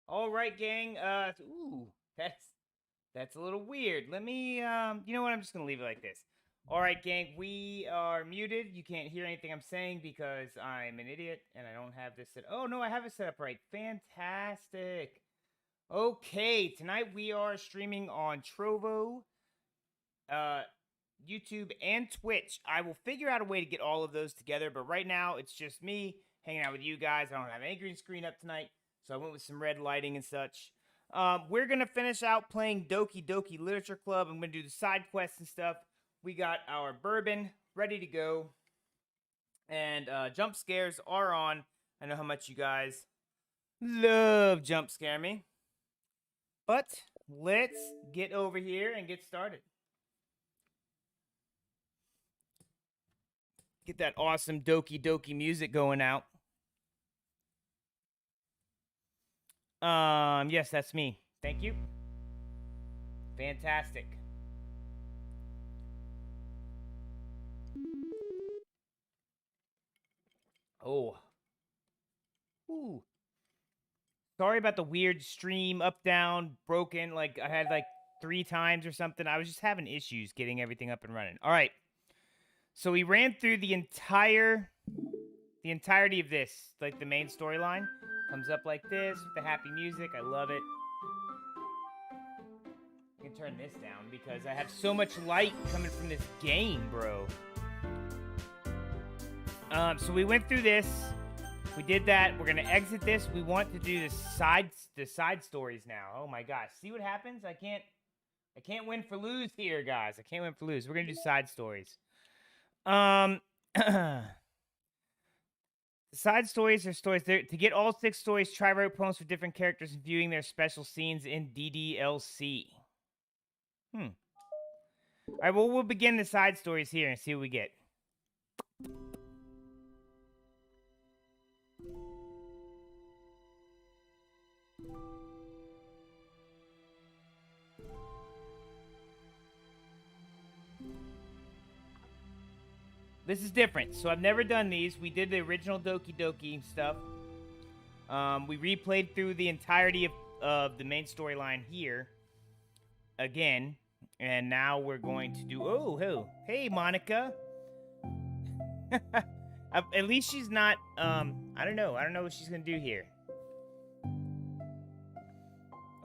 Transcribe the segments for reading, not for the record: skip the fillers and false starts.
All right, gang. Ooh, that's a little weird. Let me, you know what? I'm just gonna leave it like this. All right, gang. We are muted. You can't hear anything I'm saying because I'm an idiot and I don't have this set. Oh no, I have it set up right. Fantastic. Okay, tonight we are streaming on Trovo, YouTube, and Twitch. I will figure out a way to get all of those together, but right now it's just me hanging out with you guys. I don't have any green screen up tonight, so I went with some red lighting and such. We're going to finish out playing Doki Literature Club. I'm going to do the side quests and stuff. We got our bourbon ready to go, and jump scares are on. I know how much you guys love jump scare me. But let's get over here and get started. Get that awesome Doki music going out. Yes, that's me. Thank you. Fantastic. Oh. Ooh. Sorry about the weird stream, up, down, broken. Like, I had like 3 times or something. I was just having issues getting everything up and running. All right. So we ran through the entirety of this. Like, the main storyline comes up like this with the happy music. I love it. I can turn this down because I have so much light coming from this game, bro. So we went through this. We did that. We're gonna exit this. We want to do the side stories now. Oh my gosh! See what happens? I can't win for lose here, guys. I can't win for lose. We're gonna do side stories. The side stories are stories. To get all 6 stories, try write poems for different characters and viewing their special scenes in DDLC. All right. Well, we'll begin the side stories here and see what we get. This is different. So I've never done these. We did the original Doki stuff. We replayed through the entirety of the main storyline here again. And now we're going to do... Oh, hey, Monica. At least she's not... I don't know. I don't know what she's going to do here.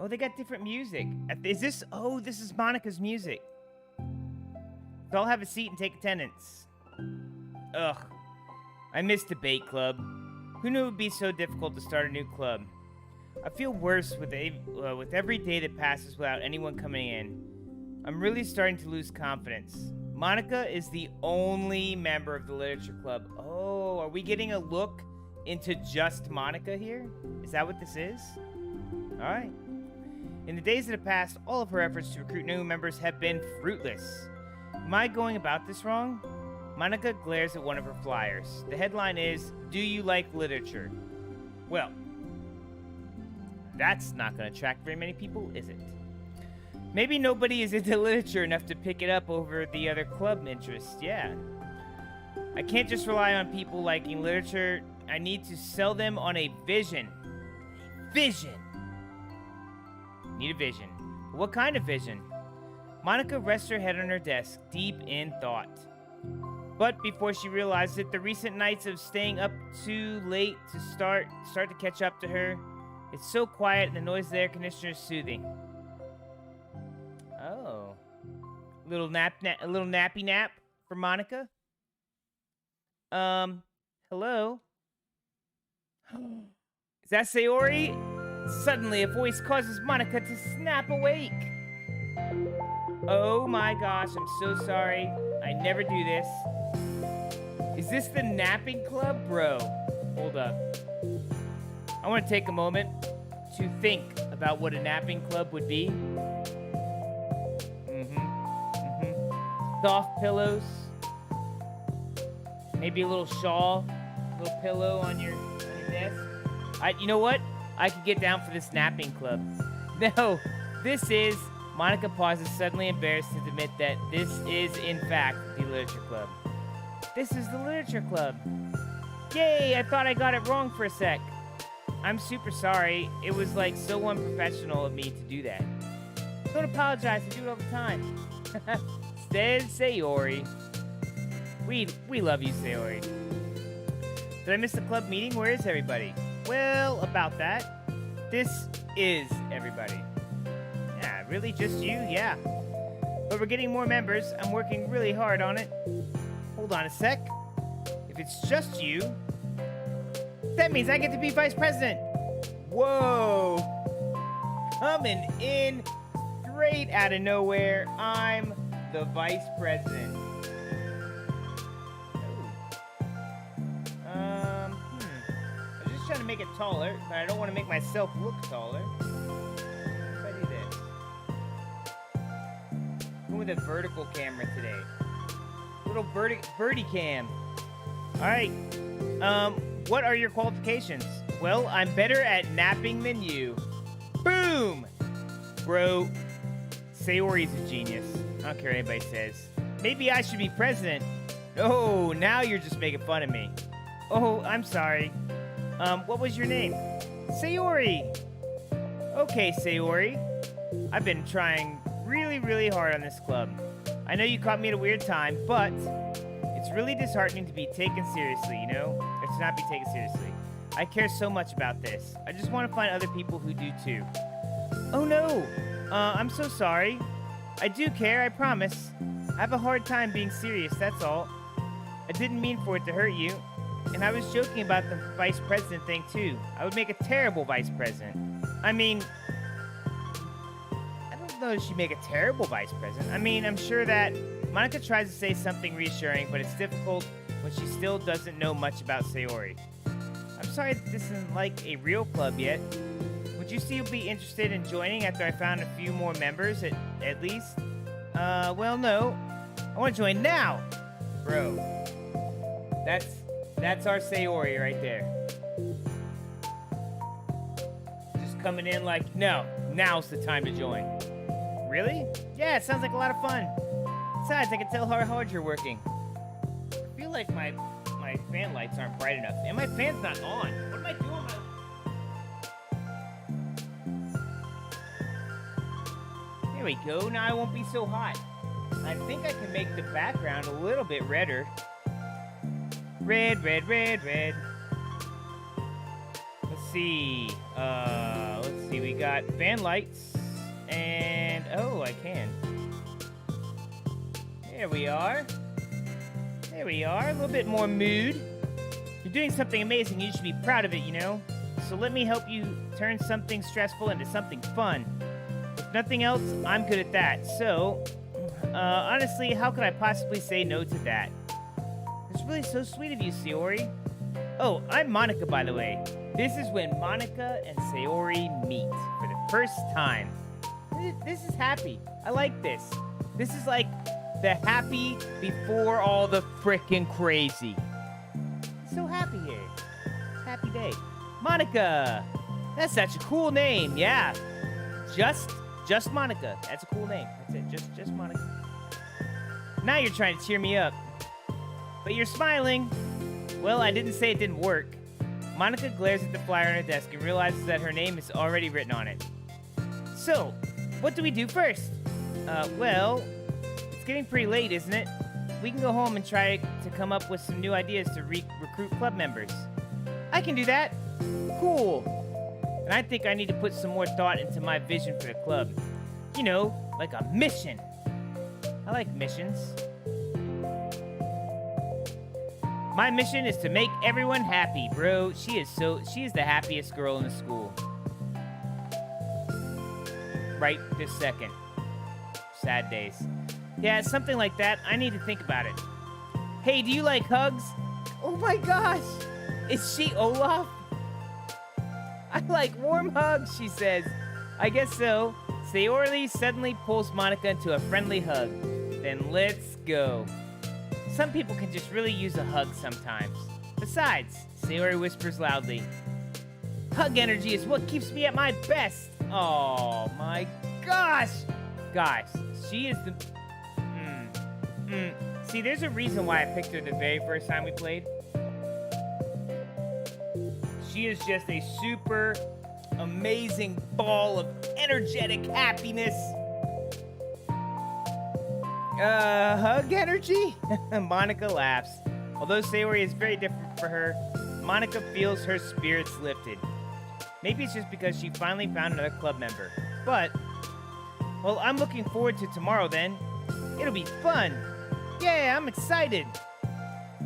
Oh, they got different music. Is this... Oh, this is Monica's music. So I'll have a seat and take attendance. Ugh. I miss debate club. Who knew it would be so difficult to start a new club? I feel worse with every day that passes without anyone coming in. I'm really starting to lose confidence. Monica is the only member of the literature club. Oh, are we getting a look into just Monica here? Is that what this is? Alright. In the days that have passed, all of her efforts to recruit new members have been fruitless. Am I going about this wrong? Monica glares at one of her flyers. The headline is, "Do you like literature?" Well, that's not going to attract very many people, is it? Maybe nobody is into literature enough to pick it up over the other club interests, yeah. I can't just rely on people liking literature. I need to sell them on a vision. Vision! Need a vision. What kind of vision? Monica rests her head on her desk, deep in thought. But before she realized it, the recent nights of staying up too late to start to catch up to her. It's so quiet and the noise of the air conditioner is soothing. Oh. A little nappy nap for Monica? Hello? Is that Sayori? Suddenly, a voice causes Monica to snap awake. Oh my gosh, I'm so sorry. I never do this. Is this the napping club? Bro, hold up. I want to take a moment to think about what a napping club would be. Soft pillows. Maybe a little shawl, a little pillow on your desk. You know what? I could get down for this napping club. No, this is... Monica pauses, suddenly embarrassed to admit that this is, in fact, the literature club. This is the literature club. Yay, I thought I got it wrong for a sec. I'm super sorry. It was, like, so unprofessional of me to do that. Don't apologize. I do it all the time. Says Sayori. We love you, Sayori. Did I miss the club meeting? Where is everybody? Well, about that. This is everybody. Yeah, really? Just you? Yeah. But we're getting more members. I'm working really hard on it. Hold on a sec. If it's just you, that means I get to be vice president. Whoa. Coming in straight out of nowhere, I'm the vice president. I'm just trying to make it taller, but I don't want to make myself look taller. With a vertical camera today. Little birdie cam. Alright. What are your qualifications? Well, I'm better at napping than you. Boom! Bro, Sayori's a genius. I don't care what anybody says. Maybe I should be president. Oh, now you're just making fun of me. Oh, I'm sorry. What was your name? Sayori. Okay, Sayori. I've been trying really hard on this club. I know you caught me at a weird time, but it's really disheartening to be taken seriously, you know? Or to not be taken seriously. I care so much about this. I just want to find other people who do too. Oh no! I'm so sorry. I do care, I promise. I have a hard time being serious, that's all. I didn't mean for it to hurt you. And I was joking about the vice president thing too. I would make a terrible vice president. I mean... though she'd make a terrible vice president. I mean, I'm sure that Monica tries to say something reassuring, but it's difficult when she still doesn't know much about Sayori. I'm sorry that this isn't like a real club yet. Would you still be interested in joining after I found a few more members at least? Well, no. I want to join now! Bro. That's our Sayori right there. Just coming in like, no, now's the time to join. Really? Yeah, it sounds like a lot of fun. Besides, I can tell how hard you're working. I feel like my fan lights aren't bright enough. And my fan's not on. What am I doing? There we go. Now I won't be so hot. I think I can make the background a little bit redder. Red. Let's see. We got fan lights. And, oh, I can. There we are. A little bit more mood. You're doing something amazing. You should be proud of it, you know? So let me help you turn something stressful into something fun. If nothing else, I'm good at that. So, honestly, how could I possibly say no to that? It's really so sweet of you, Sayori. Oh, I'm Monica, by the way. This is when Monica and Sayori meet for the first time. This is happy. I like this. This is like the happy before all the frickin' crazy. So happy here. Happy day. Monica! That's such a cool name, yeah. Just Monica. That's a cool name. That's it. Just Monica. Now you're trying to cheer me up. But you're smiling. Well, I didn't say it didn't work. Monica glares at the flyer on her desk and realizes that her name is already written on it. So, what do we do first? Well, it's getting pretty late, isn't it? We can go home and try to come up with some new ideas to recruit club members. I can do that. Cool. And I think I need to put some more thought into my vision for the club. You know, like a mission. I like missions. My mission is to make everyone happy, bro. She is the happiest girl in the school. Right this second. Sad days. Yeah, something like that. I need to think about it. Hey, do you like hugs? Oh my gosh! Is she Olaf? I like warm hugs, she says. I guess so. Sayori suddenly pulls Monica into a friendly hug. Then let's go. Some people can just really use a hug sometimes. Besides, Sayori whispers loudly, hug energy is what keeps me at my best. Oh my gosh. Guys, she is the... See, there's a reason why I picked her the very first time we played. She is just a super amazing ball of energetic happiness. Hug energy? Monica laughs. Although Sayori is very different for her, Monica feels her spirits lifted. Maybe it's just because she finally found another club member. But, well, I'm looking forward to tomorrow then. It'll be fun. Yeah, I'm excited.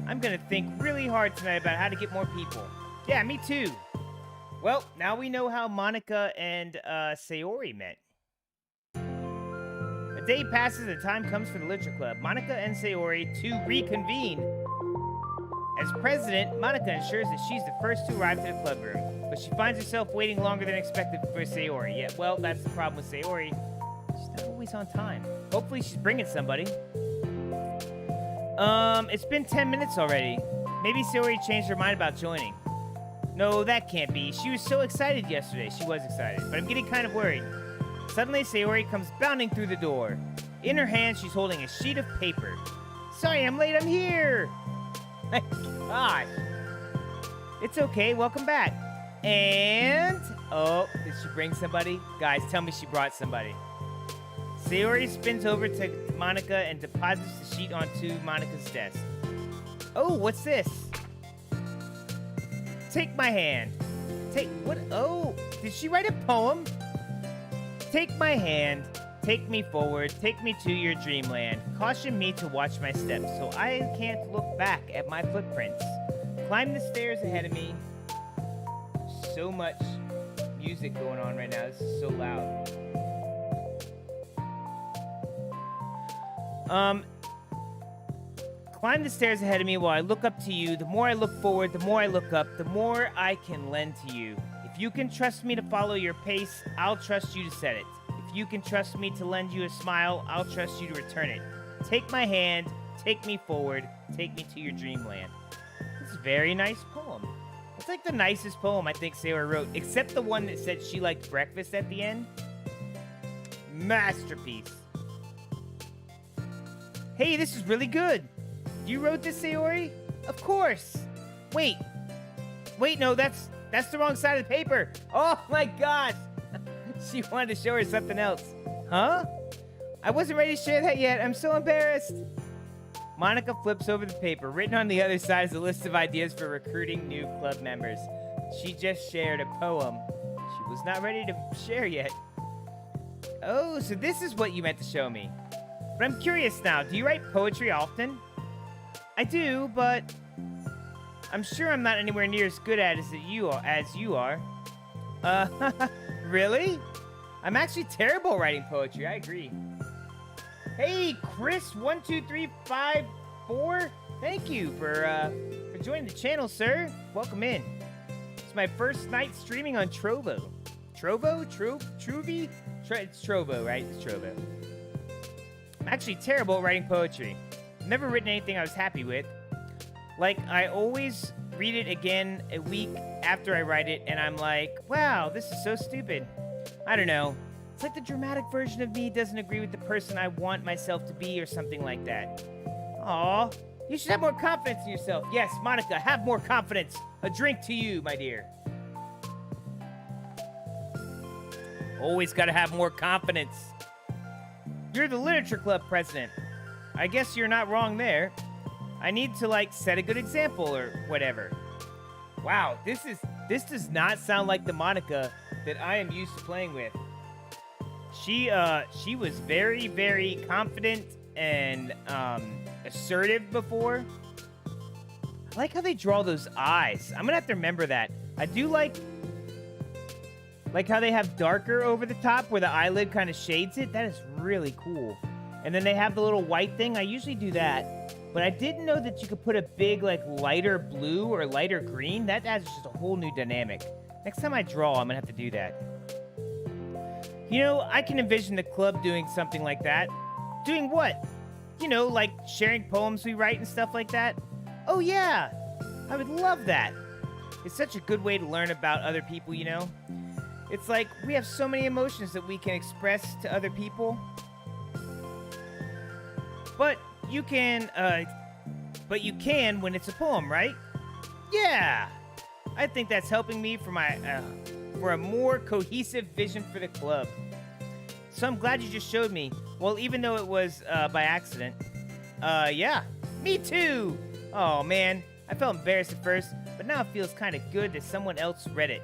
I'm gonna think really hard tonight about how to get more people. Yeah, me too. Well, now we know how Monica and Sayori met. A day passes and time comes for the Literature Club. Monica and Sayori to reconvene. As president, Monica ensures that she's the first to arrive to the club room, but she finds herself waiting longer than expected for Sayori. Yeah, well, that's the problem with Sayori. She's not always on time. Hopefully she's bringing somebody. It's been 10 minutes already. Maybe Sayori changed her mind about joining. No, that can't be. She was so excited yesterday. She was excited, but I'm getting kind of worried. Suddenly, Sayori comes bounding through the door. In her hand, she's holding a sheet of paper. Sorry, I'm late. I'm here. My gosh. It's okay. Welcome back. And... oh, did she bring somebody? Guys, tell me she brought somebody. Sayori spins over to Monica and deposits the sheet onto Monica's desk. Oh, what's this? Take my hand. Take... what? Oh, did she write a poem? Take my hand. Take me forward. Take me to your dreamland. Caution me to watch my steps so I can't look back at my footprints. Climb the stairs ahead of me. So much music going on right now. This is so loud. Climb the stairs ahead of me while I look up to you. The more I look forward, the more I look up, the more I can lend to you. If you can trust me to follow your pace, I'll trust you to set it. If you can trust me to lend you a smile, I'll trust you to return it. Take my hand, take me forward, take me to your dreamland. It's a very nice poem. It's like the nicest poem I think Sayori wrote, except the one that said she liked breakfast at the end. Masterpiece. Hey, this is really good. You wrote this, Sayori? Of course. Wait, no, that's the wrong side of the paper. Oh my gosh. She wanted to show her something else. Huh? I wasn't ready to share that yet. I'm so embarrassed. Monica flips over the paper. Written on the other side is a list of ideas for recruiting new club members. She just shared a poem. She was not ready to share yet. Oh, so this is what you meant to show me. But I'm curious now. Do you write poetry often? I do, but I'm sure I'm not anywhere near as good at it as you are. Really? I'm actually terrible at writing poetry. I agree. Hey, Chris12354. Thank you for joining the channel, sir. Welcome in. It's my first night streaming on Trovo. Trovo? Truvi? It's Trovo, right? It's Trovo. I'm actually terrible at writing poetry. Never written anything I was happy with. Like, I always read it again a week after I write it, and I'm like, wow, this is so stupid. I don't know. It's like the dramatic version of me doesn't agree with the person I want myself to be or something like that. Aw, you should have more confidence in yourself. Yes, Monica, have more confidence. A drink to you, my dear. Always gotta have more confidence. You're the Literature Club president. I guess you're not wrong there. I need to, like, set a good example or whatever. Wow, this does not sound like the Monica that I am used to playing with. She was very, very confident and assertive before. I like how they draw those eyes. I'm gonna have to remember that. I do like how they have darker over the top where the eyelid kind of shades it. That is really cool. And then they have the little white thing. I usually do that. But I didn't know that you could put a big, like, lighter blue or lighter green. That adds just a whole new dynamic. Next time I draw, I'm gonna have to do that. You know, I can envision the club doing something like that. Doing what? You know, like sharing poems we write and stuff like that. Oh yeah, I would love that. It's such a good way to learn about other people, you know? It's like we have so many emotions that we can express to other people. But you can when it's a poem, right? Yeah. I think that's helping me for a more cohesive vision for the club. So I'm glad you just showed me. Well, even though it was by accident. Yeah. Me too. Oh, man. I felt embarrassed at first, but now it feels kind of good that someone else read it.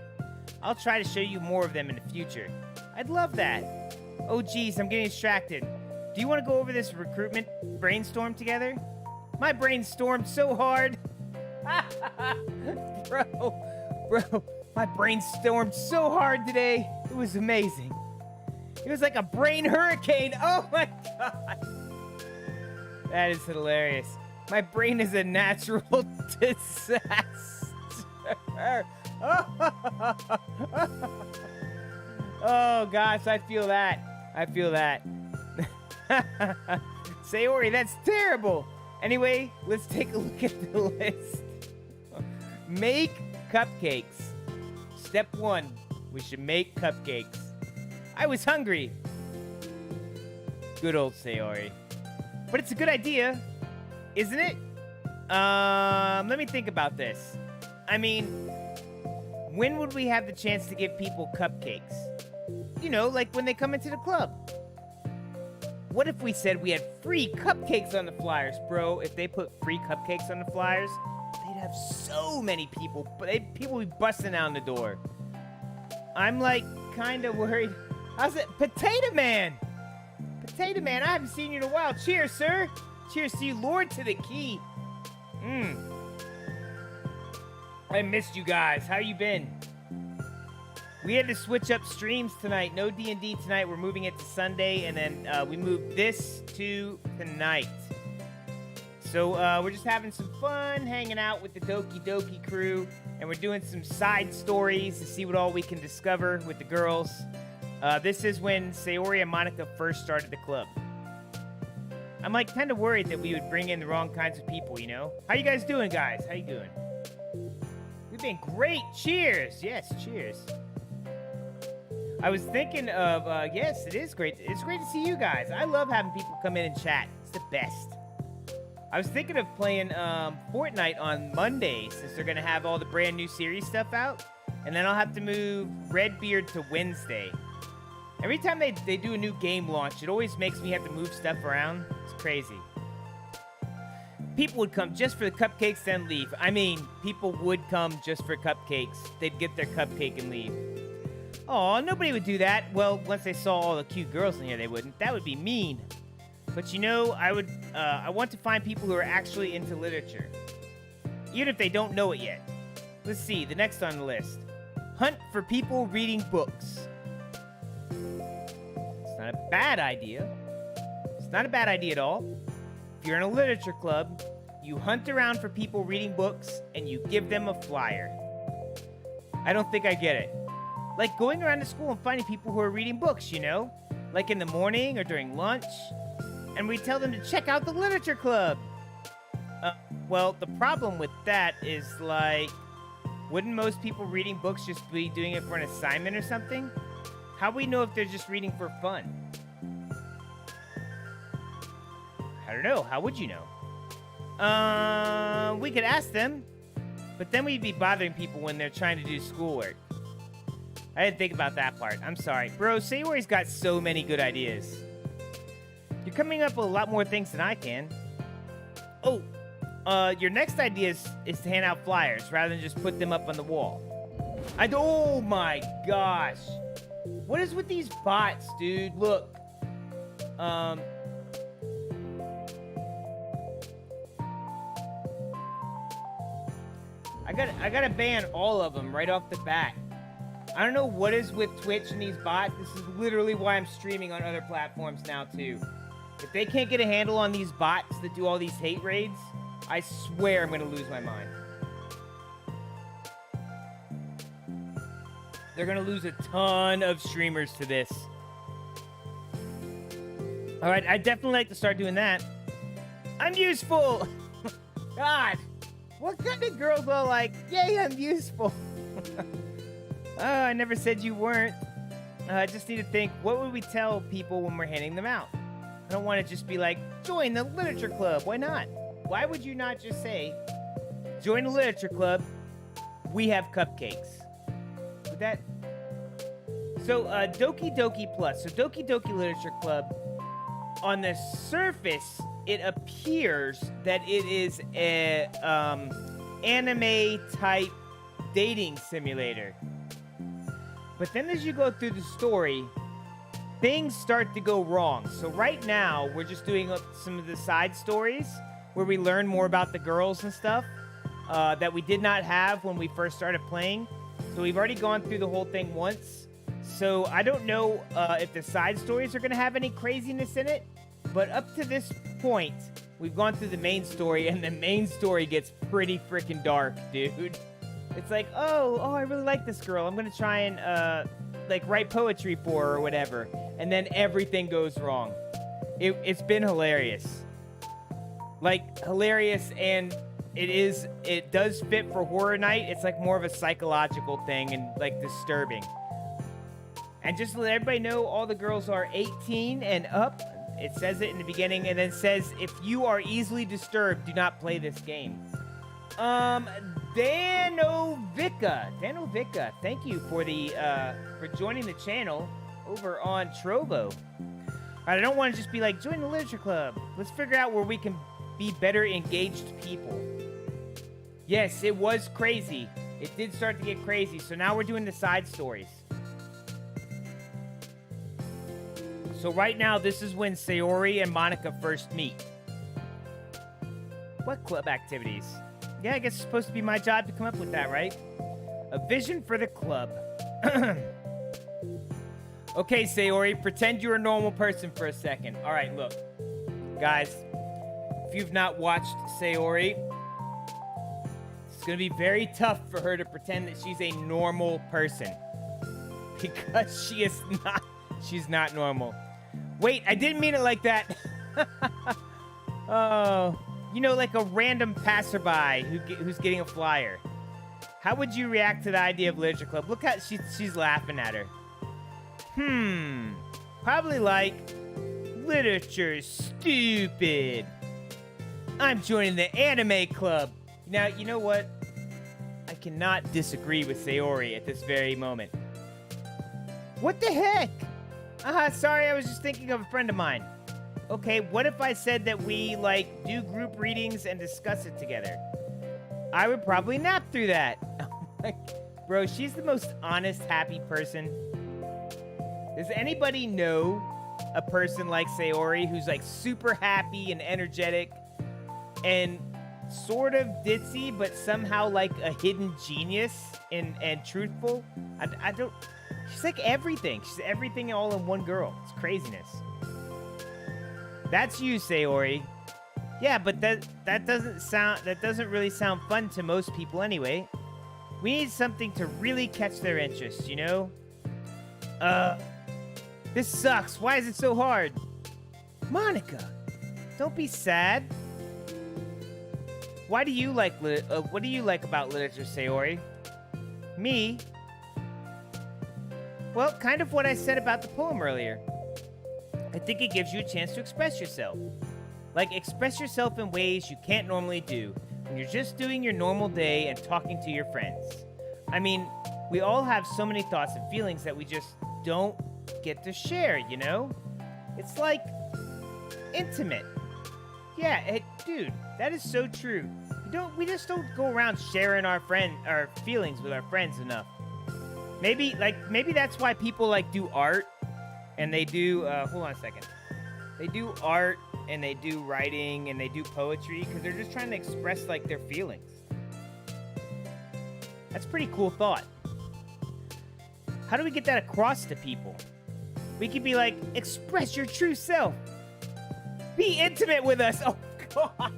I'll try to show you more of them in the future. I'd love that. Oh, geez, I'm getting distracted. Do you want to go over this recruitment brainstorm together? My brain stormed so hard. Bro, my brain stormed so hard today. It was amazing. It was like a brain hurricane. Oh my god. That is hilarious. My brain is a natural disaster. Oh gosh, I feel that. I feel that. Sayori, that's terrible. Anyway, let's take a look at the list. Make cupcakes. Step 1, we should make cupcakes. I was hungry. Good old Sayori. But it's a good idea, isn't it? Let me think about this. I mean, when would we have the chance to give people cupcakes? You know, like when they come into the club. What if we said we had free cupcakes on the flyers, bro? If they put free cupcakes on the flyers, they'd have so many people. But people would be busting down the door. I'm like kind of worried. How's it? Potato Man! Potato Man, I haven't seen you in a while. Cheers, sir. Cheers to you, Lord to the Key. I missed you guys. How you been? We had to switch up streams tonight. No D&D tonight. We're moving it to Sunday, and then we moved this to tonight. So we're just having some fun, hanging out with the Doki crew, and we're doing some side stories to see what all we can discover with the girls. This is when Sayori and Monica first started the club. I'm like kind of worried that we would bring in the wrong kinds of people, you know? How you guys doing, guys? How you doing? We've been great. Cheers. Yes, cheers. I was thinking of, yes, it is great. It's great to see you guys. I love having people come in and chat. It's the best. I was thinking of playing Fortnite on Monday since they're going to have all the brand new series stuff out. And then I'll have to move Redbeard to Wednesday. Every time they do a new game launch, it always makes me have to move stuff around. It's crazy. People would come just for the cupcakes, then leave. I mean, people would come just for cupcakes. They'd get their cupcake and leave. Aw, nobody would do that. Well, once they saw all the cute girls in here, they wouldn't. That would be mean. But you know, I want to find people who are actually into literature. Even if they don't know it yet. Let's see, the next on the list. Hunt for people reading books. It's not a bad idea. It's not a bad idea at all. If you're in a literature club, you hunt around for people reading books and you give them a flyer. I don't think I get it. Like going around to school and finding people who are reading books, you know? Like in the morning or during lunch. And we tell them to check out the literature club. Well, the problem with that is like, wouldn't most people reading books just be doing it for an assignment or something? How do we know if they're just reading for fun? I don't know. How would you know? We could ask them. But then we'd be bothering people when they're trying to do schoolwork. I didn't think about that part. I'm sorry. Bro, Sayori's got so many good ideas. You're coming up with a lot more things than I can. Oh, your next idea is to hand out flyers rather than just put them up on the wall. Oh my gosh. What is with these bots, dude? Look. I gotta ban all of them right off the bat. I don't know what is with Twitch and these bots. This is literally why I'm streaming on other platforms now, too. If they can't get a handle on these bots that do all these hate raids, I swear I'm going to lose my mind. They're going to lose a ton of streamers to this. Alright, I'd definitely like to start doing that. I'm useful. God, what kind of girls are like, yay, I'm useful? Oh, I never said you weren't. I just need to think, what would we tell people when we're handing them out? I don't want to just be like, join the literature club. Why not? Why would you not just say, join the literature club, we have cupcakes? Would that... So, Doki Doki Plus. So, Doki Doki Literature Club, on the surface, it appears that it is a anime-type dating simulator. But then as you go through the story, things start to go wrong. So right now, we're just doing some of the side stories where we learn more about the girls and stuff that we did not have when we first started playing. So we've already gone through the whole thing once. So I don't know if the side stories are going to have any craziness in it. But up to this point, we've gone through the main story, and the main story gets pretty freaking dark, dude. It's like, oh, I really like this girl. I'm going to try and, like, write poetry for her or whatever. And then everything goes wrong. It's been hilarious. Like, hilarious, and it does fit for horror night. It's, like, more of a psychological thing and, like, disturbing. And just to let everybody know, all the girls are 18 and up. It says it in the beginning, and then says, if you are easily disturbed, do not play this game. Danovica, thank you for the, for joining the channel over on Trovo. All right, I don't want to just be like, join the literature club. Let's figure out where we can be better engaged people. Yes, it was crazy. It did start to get crazy, so now we're doing the side stories. So right now, this is when Sayori and Monica first meet. What club activities? Yeah, I guess it's supposed to be my job to come up with that, right? A vision for the club. Okay, Sayori, pretend you're a normal person for a second. All right, look. Guys, if you've not watched Sayori, it's going to be very tough for her to pretend that she's a normal person. Because she is not. She's not normal. Wait, I didn't mean it like that. Oh, you know, like a random passerby who's getting a flyer. How would you react to the idea of literature club? Look how she's laughing at her. Probably like, literature's stupid. I'm joining the anime club. Now, you know what? I cannot disagree with Sayori at this very moment. What the heck? Sorry, I was just thinking of a friend of mine. Okay, what if I said that we, like, do group readings and discuss it together? I would probably nap through that. Bro, she's the most honest, happy person. Does anybody know a person like Sayori who's, like, super happy and energetic and sort of ditzy, but somehow, like, a hidden genius and truthful? I don't... She's like everything. She's everything all in one girl. It's craziness. That's you, Sayori. Yeah, but that doesn't really sound fun to most people anyway. We need something to really catch their interest, you know? This sucks. Why is it so hard? Monica, don't be sad. What do you like about literature, Sayori? Me? Well, kind of what I said about the poem earlier. I think it gives you a chance to express yourself. Like, express yourself in ways you can't normally do when you're just doing your normal day and talking to your friends. I mean, we all have so many thoughts and feelings that we just don't get to share, you know? It's like intimate. Yeah, dude, that is so true. We just don't go around sharing our feelings with our friends enough. Maybe that's why people, like, do art, and they do, hold on a second. They do art, and they do writing, and they do poetry, because they're just trying to express, like, their feelings. That's a pretty cool thought. How do we get that across to people? We could be like, express your true self. Be intimate with us. Oh, God.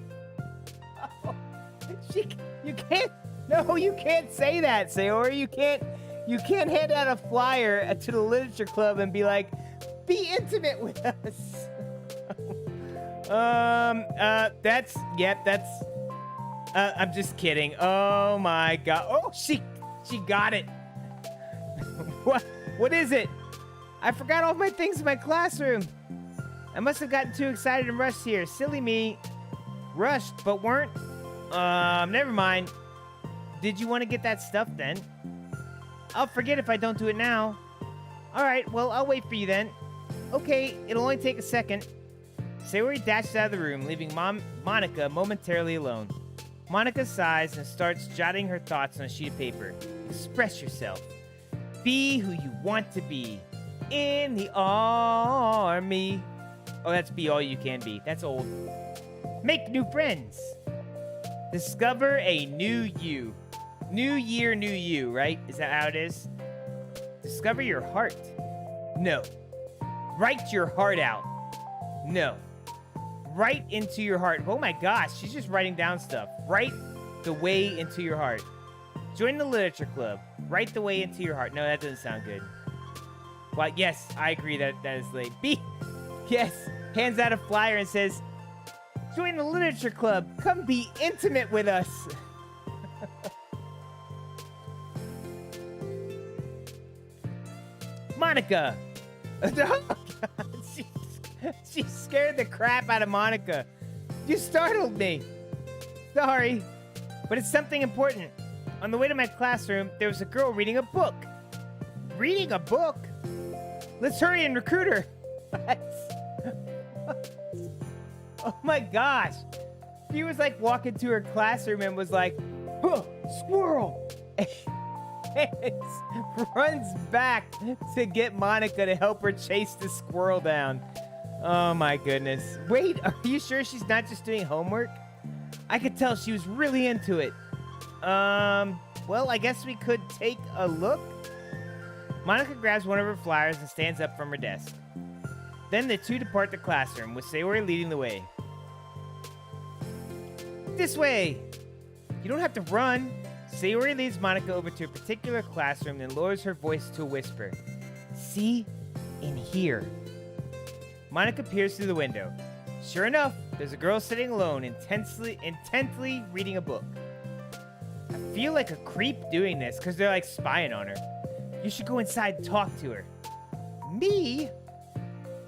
Oh, you can't say that, Sayori. You can't hand out a flyer to the literature club and be like, be intimate with us. I'm just kidding. Oh my god. Oh, she got it. What is it? I forgot all my things in my classroom. I must have gotten too excited and rushed here. Silly me. Rushed, but weren't. Never mind. Did you want to get that stuff then? I'll forget if I don't do it now. Alright, well, I'll wait for you then. Okay, it'll only take a second. Sayori dashes out of the room, leaving Monica momentarily alone. Monica sighs and starts jotting her thoughts on a sheet of paper. Express yourself. Be who you want to be. In the army. Oh, that's be all you can be. That's old. Make new friends. Discover a new you. New year, new you, right? Is that how it is? Discover your heart. No. Write your heart out. No. Write into your heart. Oh my gosh, she's just writing down stuff. Write the way into your heart. Join the literature club. Write the way into your heart. No, that doesn't sound good. Well, yes, I agree that is lame. B. Yes. Hands out a flyer and says, join the literature club. Come be intimate with us. Monica. Oh, God. She scared the crap out of Monica. You startled me. Sorry, but it's something important. On the way to my classroom, there was a girl reading a book. Reading a book? Let's hurry and recruit her. Oh my gosh. She was like walking to her classroom and was like, huh, squirrel. And runs back to get Monica to help her chase the squirrel down. Oh my goodness. Wait, are you sure she's not just doing homework? I could tell she was really into it. Well, I guess we could take a look. Monica grabs one of her flyers and stands up from her desk. Then the two depart the classroom, with Sayori leading the way. This way! You don't have to run. Sayori leads Monica over to a particular classroom, then lowers her voice to a whisper. See? In here. Monica peers through the window. Sure enough, there's a girl sitting alone, intently reading a book. I feel like a creep doing this, because they're like spying on her. You should go inside and talk to her. Me?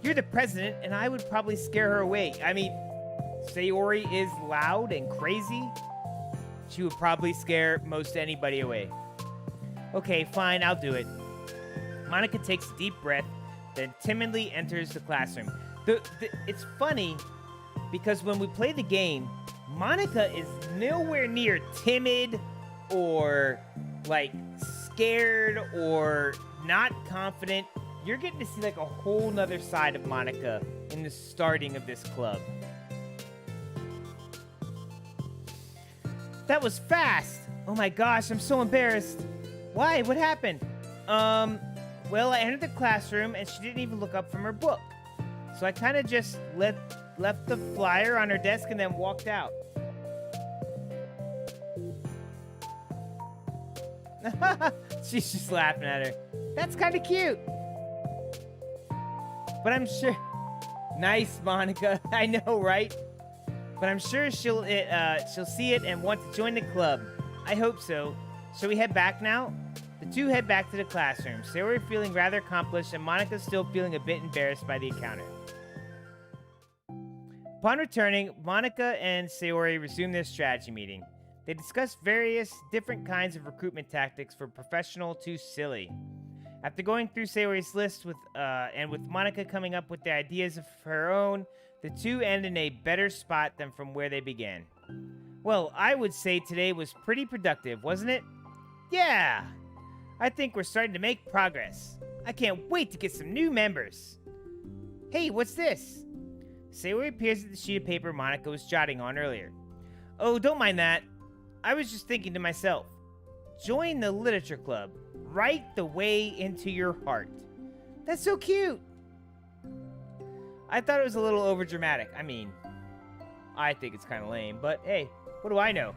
You're the president, and I would probably scare her away. I mean, Sayori is loud and crazy. She would probably scare most anybody away. Okay, fine, I'll do it. Monica takes a deep breath, then timidly enters the classroom. It's funny, because when we play the game, Monica is nowhere near timid or, like, scared or not confident. You're getting to see, like, a whole nother side of Monica in the starting of this club. That was fast! Oh my gosh, I'm so embarrassed. Why? What happened? Well, I entered the classroom and she didn't even look up from her book. So I kind of just left the flyer on her desk and then walked out. She's just laughing at her. That's kind of cute. But I'm sure... Nice, Monica. I know, right? But I'm sure she'll see it and want to join the club. I hope so. Shall we head back now? The two head back to the classroom. Sayori feeling rather accomplished and Monica still feeling a bit embarrassed by the encounter. Upon returning, Monica and Sayori resume their strategy meeting. They discuss various different kinds of recruitment tactics for professional to silly. After going through Sayori's list with Monica coming up with the ideas of her own, the two end in a better spot than from where they began. Well, I would say today was pretty productive, wasn't it? Yeah! I think we're starting to make progress. I can't wait to get some new members. Hey, what's this? Sayori peers at the sheet of paper Monica was jotting on earlier. Oh, don't mind that. I was just thinking to myself. Join the literature club. Write the way into your heart. That's so cute. I thought it was a little overdramatic. I mean, I think it's kind of lame, but hey, what do I know?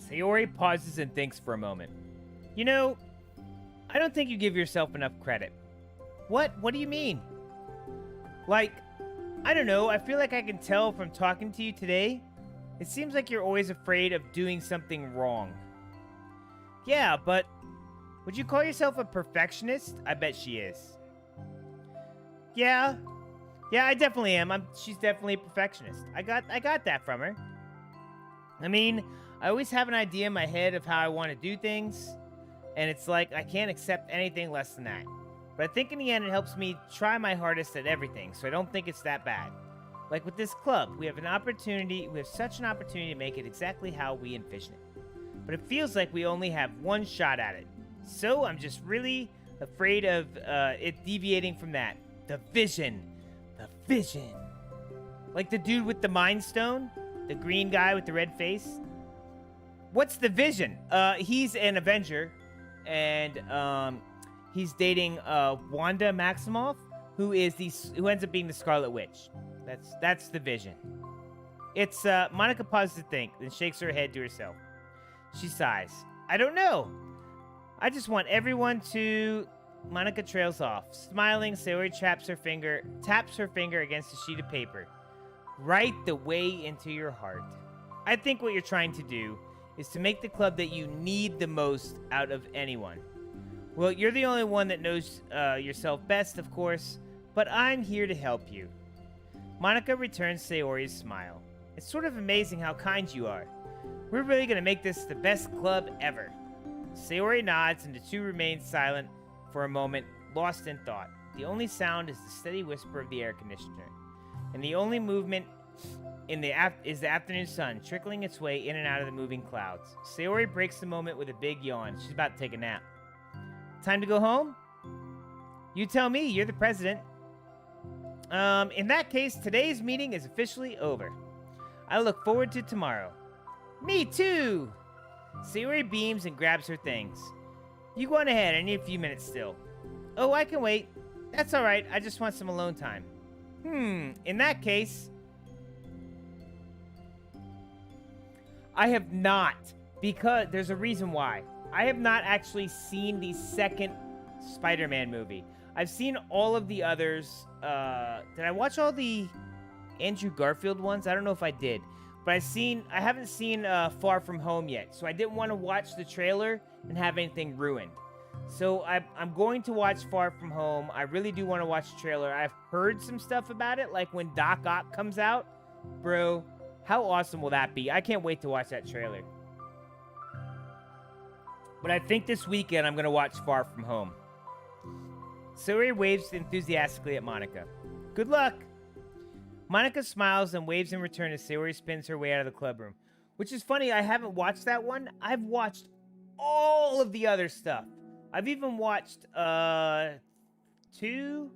Sayori pauses and thinks for a moment. You know, I don't think you give yourself enough credit. What? What do you mean? Like, I don't know. I feel like I can tell from talking to you today. It seems like you're always afraid of doing something wrong. Yeah, but would you call yourself a perfectionist? I bet she is. Yeah. Yeah, I definitely am. She's definitely a perfectionist. I got that from her. I mean, I always have an idea in my head of how I want to do things, and it's like I can't accept anything less than that. But I think in the end it helps me try my hardest at everything, so I don't think it's that bad. Like with this club, we have such an opportunity to make it exactly how we envision it. But it feels like we only have one shot at it. So I'm just really afraid of it deviating from that. The vision. The vision. Like the dude with the Mind Stone? The green guy with the red face? What's the vision? He's an Avenger, and he's dating Wanda Maximoff, who ends up being the Scarlet Witch. That's the vision. It's Monica pauses to think, then shakes her head to herself. She sighs. I don't know. I just want everyone to... Monica trails off. Smiling, Sayori taps her finger against a sheet of paper. Right the way into your heart. I think what you're trying to do is to make the club that you need the most out of anyone. Well, you're the only one that knows yourself best, of course, but I'm here to help you. Monica returns Sayori's smile. It's sort of amazing how kind you are. We're really going to make this the best club ever. Sayori nods, and the two remain silent for a moment, lost in thought. The only sound is the steady whisper of the air conditioner, and the only movement is the afternoon sun trickling its way in and out of the moving clouds. Sayori breaks the moment with a big yawn. She's about to take a nap. Time to go home? You tell me, you're the president. In that case, today's meeting is officially over. I look forward to tomorrow. Me too! Sayori beams and grabs her things. You go on ahead, I need a few minutes still. Oh, I can wait. That's alright, I just want some alone time. In that case... I have not, because there's a reason why. I have not actually seen the second Spider-Man movie. I've seen all of the others. Did I watch all the Andrew Garfield ones? I don't know if I did. But I haven't seen Far From Home yet. So I didn't want to watch the trailer and have anything ruined. So I'm going to watch Far From Home. I really do want to watch the trailer. I've heard some stuff about it, like when Doc Ock comes out. Bro, how awesome will that be? I can't wait to watch that trailer. But I think this weekend I'm going to watch Far From Home. Sayori waves enthusiastically at Monica. Good luck! Monica smiles and waves in return as Sayori spins her way out of the club room. Which is funny, I haven't watched that one. I've watched all of the other stuff. I've even watched two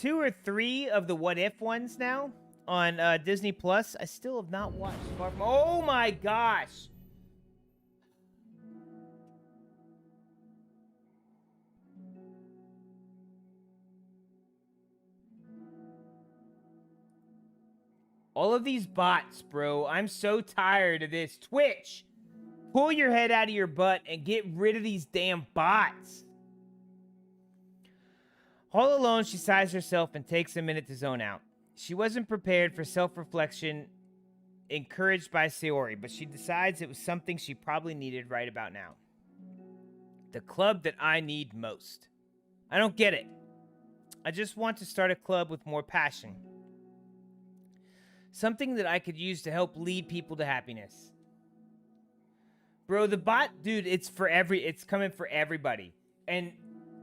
or three of the What If ones now on Disney Plus. I still have not watched Far From... Oh my gosh! All of these bots, bro. I'm so tired of this. Twitch! Pull your head out of your butt and get rid of these damn bots. All alone, she sighs herself and takes a minute to zone out. She wasn't prepared for self-reflection encouraged by Sayori, but she decides it was something she probably needed right about now. The club that I need most. I don't get it. I just want to start a club with more passion. Something that I could use to help lead people to happiness. Bro, the bot, dude, it's coming for everybody. And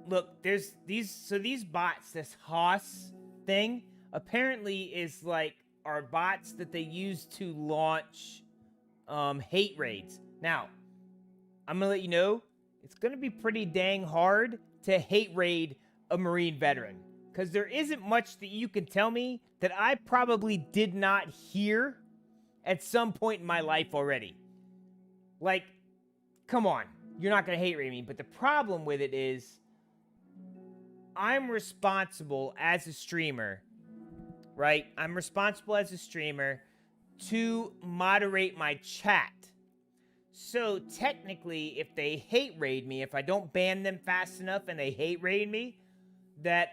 look, there's these bots, this Haas thing, apparently is like, are bots that they use to launch hate raids. Now, I'm gonna let you know, it's gonna be pretty dang hard to hate raid a Marine veteran. Because there isn't much that you can tell me that I probably did not hear at some point in my life already. Like, come on. You're not going to hate rate me. But the problem with it is, I'm responsible as a streamer, right? I'm responsible as a streamer to moderate my chat. So technically, if they hate raid me, if I don't ban them fast enough and they hate raid me, that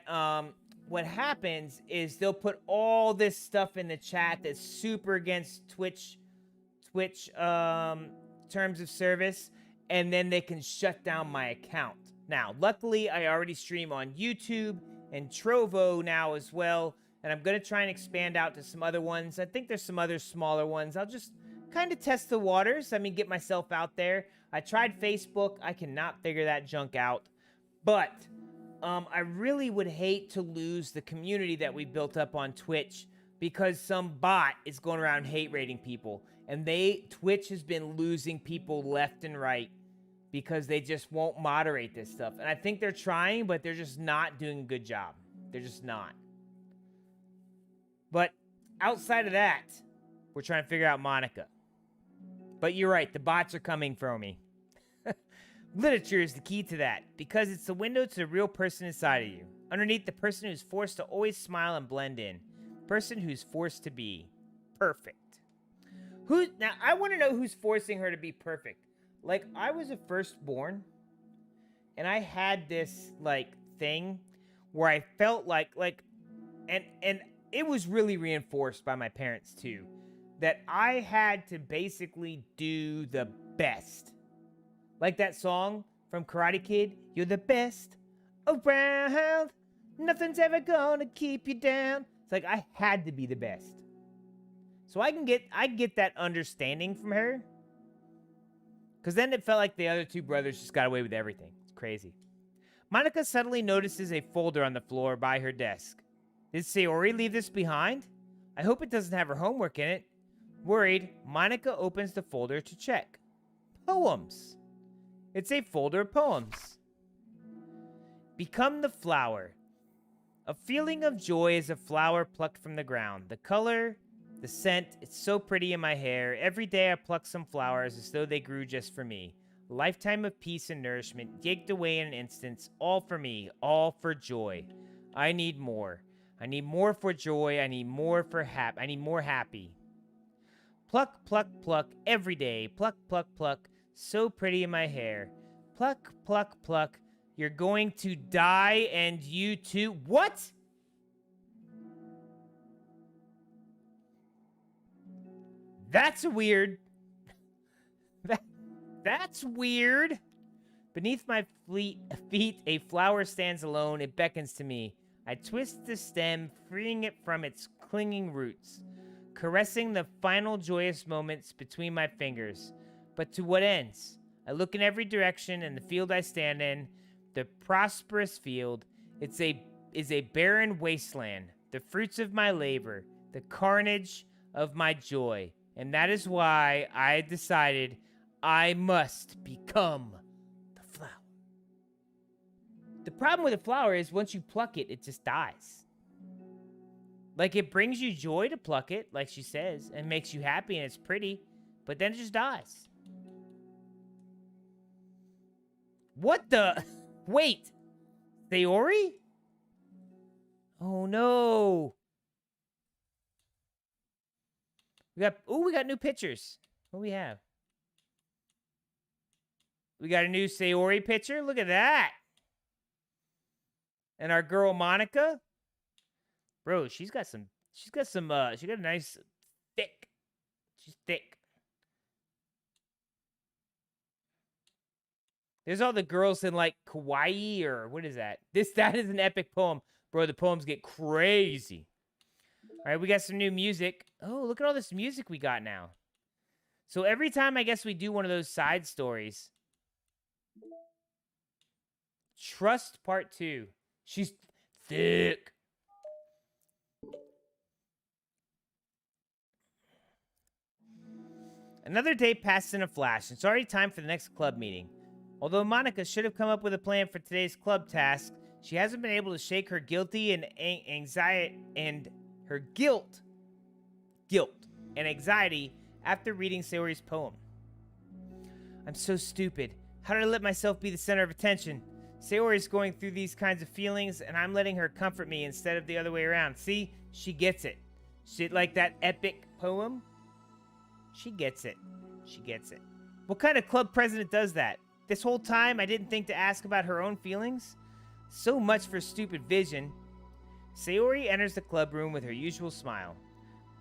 what happens is they'll put all this stuff in the chat that's super against Twitch terms of service, and then they can shut down my account. Now, luckily, I already stream on YouTube and Trovo now as well, and I'm going to try and expand out to some other ones. I think there's some other smaller ones. I'll just kind of test the waters. I mean, get myself out there. I tried Facebook. I cannot figure that junk out. But I really would hate to lose the community that we built up on Twitch because some bot is going around hate rating people. And Twitch has been losing people left and right because they just won't moderate this stuff. And I think they're trying, but they're just not doing a good job. They're just not. But outside of that, we're trying to figure out Monica. But you're right, the bots are coming for me. Literature is the key to that, because it's the window to the real person inside of you. Underneath, the person who's forced to always smile and blend in. Person who's forced to be perfect. Now, I want to know who's forcing her to be perfect. Like, I was a firstborn, and I had this, like, thing where I felt like, and it was really reinforced by my parents, too, that I had to basically do the best. Like that song from Karate Kid, you're the best around, nothing's ever gonna keep you down. It's like I had to be the best. So I get that understanding from her. Because then it felt like the other two brothers just got away with everything. It's crazy. Monica suddenly notices a folder on the floor by her desk. Did Sayori leave this behind? I hope it doesn't have her homework in it. Worried, Monica opens the folder to check. Poems. It's a folder of poems. Become the flower. A feeling of joy is a flower plucked from the ground. The color, the scent, it's so pretty in my hair. Every day I pluck some flowers as though they grew just for me. A lifetime of peace and nourishment, gigged away in an instant, all for me, all for joy. I need more. I need more for joy. I need more for I need more happy. Pluck, pluck, pluck, every day. Pluck, pluck, pluck. So pretty in my hair. Pluck, pluck, pluck. You're going to die and you too. What? That's weird. That's weird. Beneath my feet, a flower stands alone. It beckons to me. I twist the stem, freeing it from its clinging roots, caressing the final joyous moments between my fingers. But to what ends? I look in every direction, and the field I stand in, the prosperous field, is a barren wasteland, the fruits of my labor, the carnage of my joy. And that is why I decided I must become the flower. The problem with a flower is once you pluck it, it just dies. Like, it brings you joy to pluck it, like she says, and makes you happy and it's pretty, but then it just dies. What the? Wait. Sayori? Oh, no. We got new pictures. What do we have? We got a new Sayori picture. Look at that. And our girl Monica. Bro, she got a nice thick. She's thick. There's all the girls in, like, Kauai, or what is that? That is an epic poem. Bro, the poems get crazy. All right, we got some new music. Oh, look at all this music we got now. So every time, I guess, we do one of those side stories. Trust Part 2. She's thick. Another day passed in a flash. It's already time for the next club meeting. Although Monica should have come up with a plan for today's club task, she hasn't been able to shake her guilty and anxiety and her guilt and anxiety after reading Sayori's poem. I'm so stupid. How did I let myself be the center of attention? Sayori's going through these kinds of feelings, and I'm letting her comfort me instead of the other way around. See? She gets it. She, like that epic poem? She gets it. She gets it. What kind of club president does that? This whole time, I didn't think to ask about her own feelings. So much for stupid vision. Sayori enters the club room with her usual smile.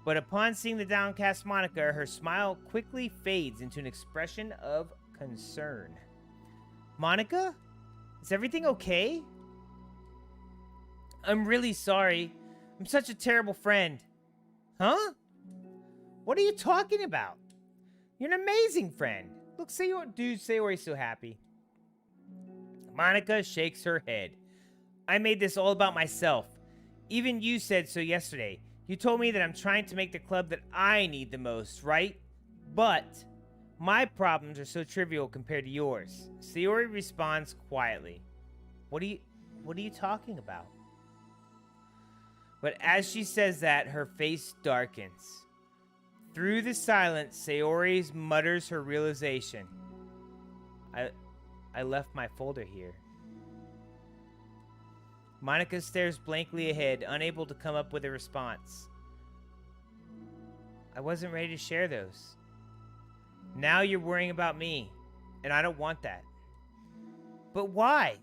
But upon seeing the downcast Monica, her smile quickly fades into an expression of concern. Monica? Is everything okay? I'm really sorry. I'm such a terrible friend. Huh? What are you talking about? You're an amazing friend. Look, Sayori's so happy. Monica shakes her head. I made this all about myself. Even you said so yesterday. You told me that I'm trying to make the club that I need the most, right? But my problems are so trivial compared to yours. Sayori responds quietly. What are you talking about? But as she says that, her face darkens. Through the silence, Sayori mutters her realization. I left my folder here. Monica stares blankly ahead, unable to come up with a response. I wasn't ready to share those. Now you're worrying about me, and I don't want that. But why?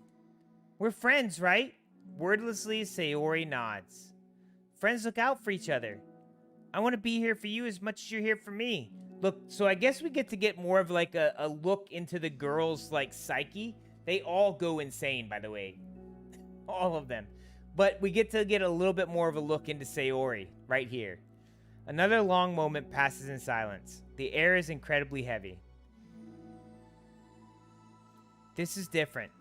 We're friends, right? Wordlessly, Sayori nods. Friends look out for each other. I want to be here for you as much as you're here for me. Look, so I guess we get more of like a look into the girls' like psyche. They all go insane, by the way. All of them. But we get a little bit more of a look into Sayori right here. Another long moment passes in silence. The air is incredibly heavy. This is different.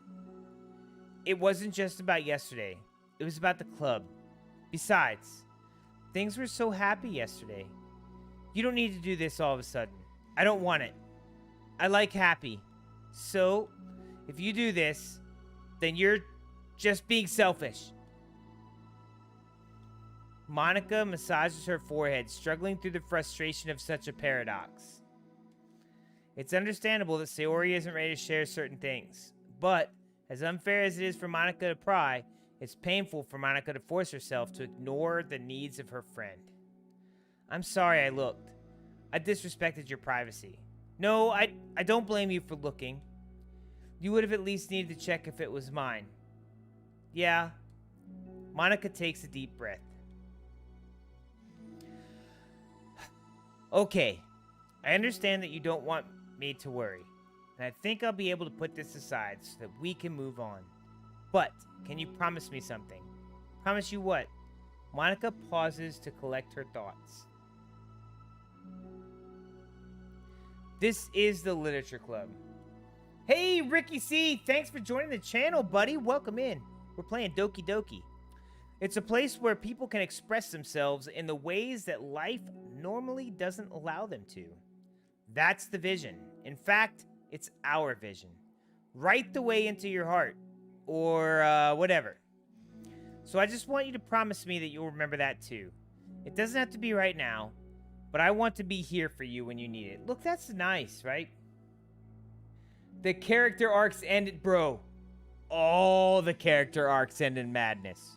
It wasn't just about yesterday. It was about the club. Besides, things were so happy yesterday. You don't need to do this all of a sudden. I don't want it. I like happy. So, if you do this, then you're just being selfish. Monica massages her forehead, struggling through the frustration of such a paradox. It's understandable that Sayori isn't ready to share certain things, but as unfair as it is for Monica to pry, it's painful for Monica to force herself to ignore the needs of her friend. I'm sorry I looked. I disrespected your privacy. No, I don't blame you for looking. You would have at least needed to check if it was mine. Yeah. Monica takes a deep breath. Okay. I understand that you don't want me to worry, and I think I'll be able to put this aside so that we can move on. But, can you promise me something? Promise you what? Monica pauses to collect her thoughts. This is the Literature Club. Hey, Ricky C! Thanks for joining the channel, buddy. Welcome in. We're playing Doki Doki. It's a place where people can express themselves in the ways that life normally doesn't allow them to. That's the vision. In fact, it's our vision. Right the way into your heart. Or, whatever. So I just want you to promise me that you'll remember that too. It doesn't have to be right now, but I want to be here for you when you need it. Look, that's nice, right? The character arcs ended, bro. All the character arcs end in madness.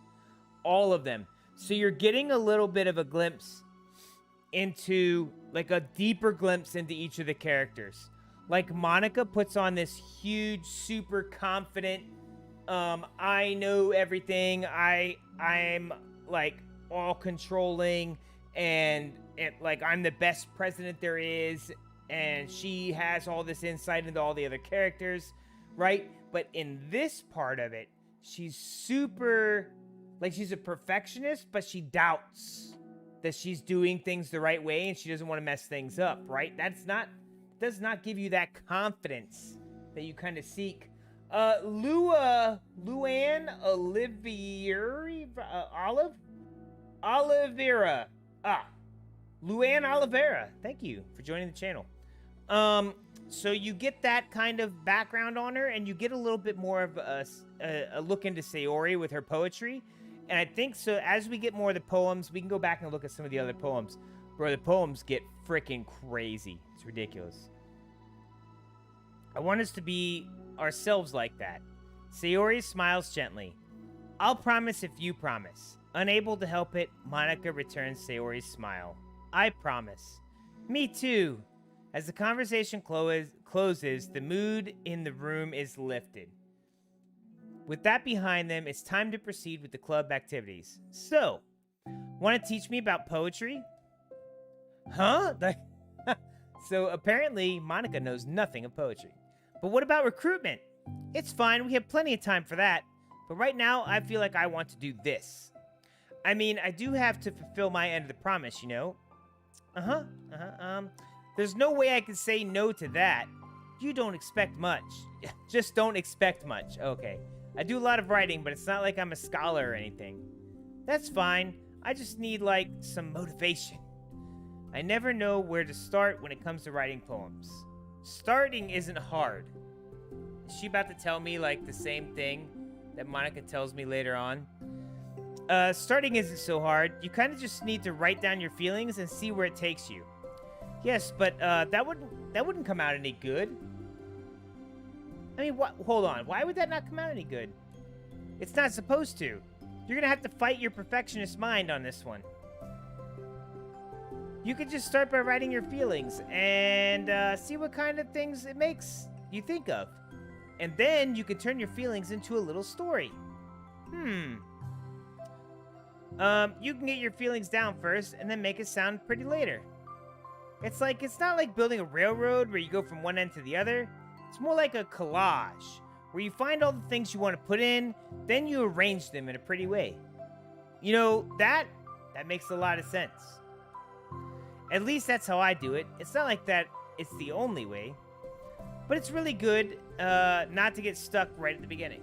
All of them. So you're getting a little bit of a glimpse into, like a deeper glimpse into each of the characters. Like Monica puts on this huge, super confident, I know everything. I'm like all controlling and like I'm the best president there is. And she has all this insight into all the other characters, right? But in this part of it, she's super, like she's a perfectionist, but she doubts that she's doing things the right way and she doesn't want to mess things up, right? Does not give you that confidence that you kind of seek. Luann Oliveira. Luann Oliveira. Thank you for joining the channel. So you get that kind of background on her, and you get a little bit more of a look into Sayori with her poetry. And I think so as we get more of the poems, we can go back and look at some of the other poems. Bro, the poems get freaking crazy. It's ridiculous. I want us to be ourselves like that. Sayori smiles gently. I'll promise if you promise. Unable to help it, Monica returns Sayori's smile. I promise. Me too. As the conversation closes, the mood in the room is lifted. With that behind them, it's time to proceed with the club activities. So, want to teach me about poetry? Huh? So apparently, Monica knows nothing of poetry. But what about recruitment? It's fine, we have plenty of time for that. But right now, I feel like I want to do this. I mean, I do have to fulfill my end of the promise, you know? There's no way I can say no to that. You don't expect much. Just don't expect much. Okay. I do a lot of writing, but it's not like I'm a scholar or anything. That's fine. I just need, like, some motivation. I never know where to start when it comes to writing poems. Starting isn't hard. Is she about to tell me, like, the same thing that Monica tells me later on? Starting isn't so hard. You kind of just need to write down your feelings and see where it takes you. Yes, but that wouldn't come out any good. I mean, hold on. Why would that not come out any good? It's not supposed to. You're gonna have to fight your perfectionist mind on this one. You could just start by writing your feelings and see what kind of things it makes you think of. And then you can turn your feelings into a little story. You can get your feelings down first and then make it sound pretty later. It's not like building a railroad where you go from one end to the other. It's more like a collage where you find all the things you want to put in, then you arrange them in a pretty way. You know, that makes a lot of sense. At least that's how I do it. It's not like that it's the only way, but it's really good not to get stuck right at the beginning.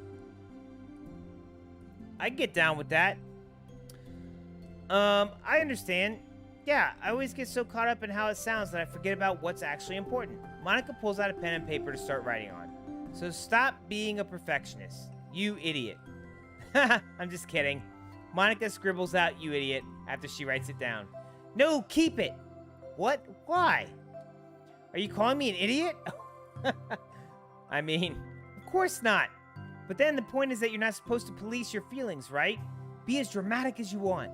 I get down with that. I understand. Yeah, I always get so caught up in how it sounds that I forget about what's actually important. Monica pulls out a pen and paper to start writing on. So stop being a perfectionist. You idiot. I'm just kidding. Monica scribbles out, "You idiot," after she writes it down. No, keep it. What? Why? Are you calling me an idiot? I mean, of course not. But then the point is that you're not supposed to police your feelings, right? Be as dramatic as you want.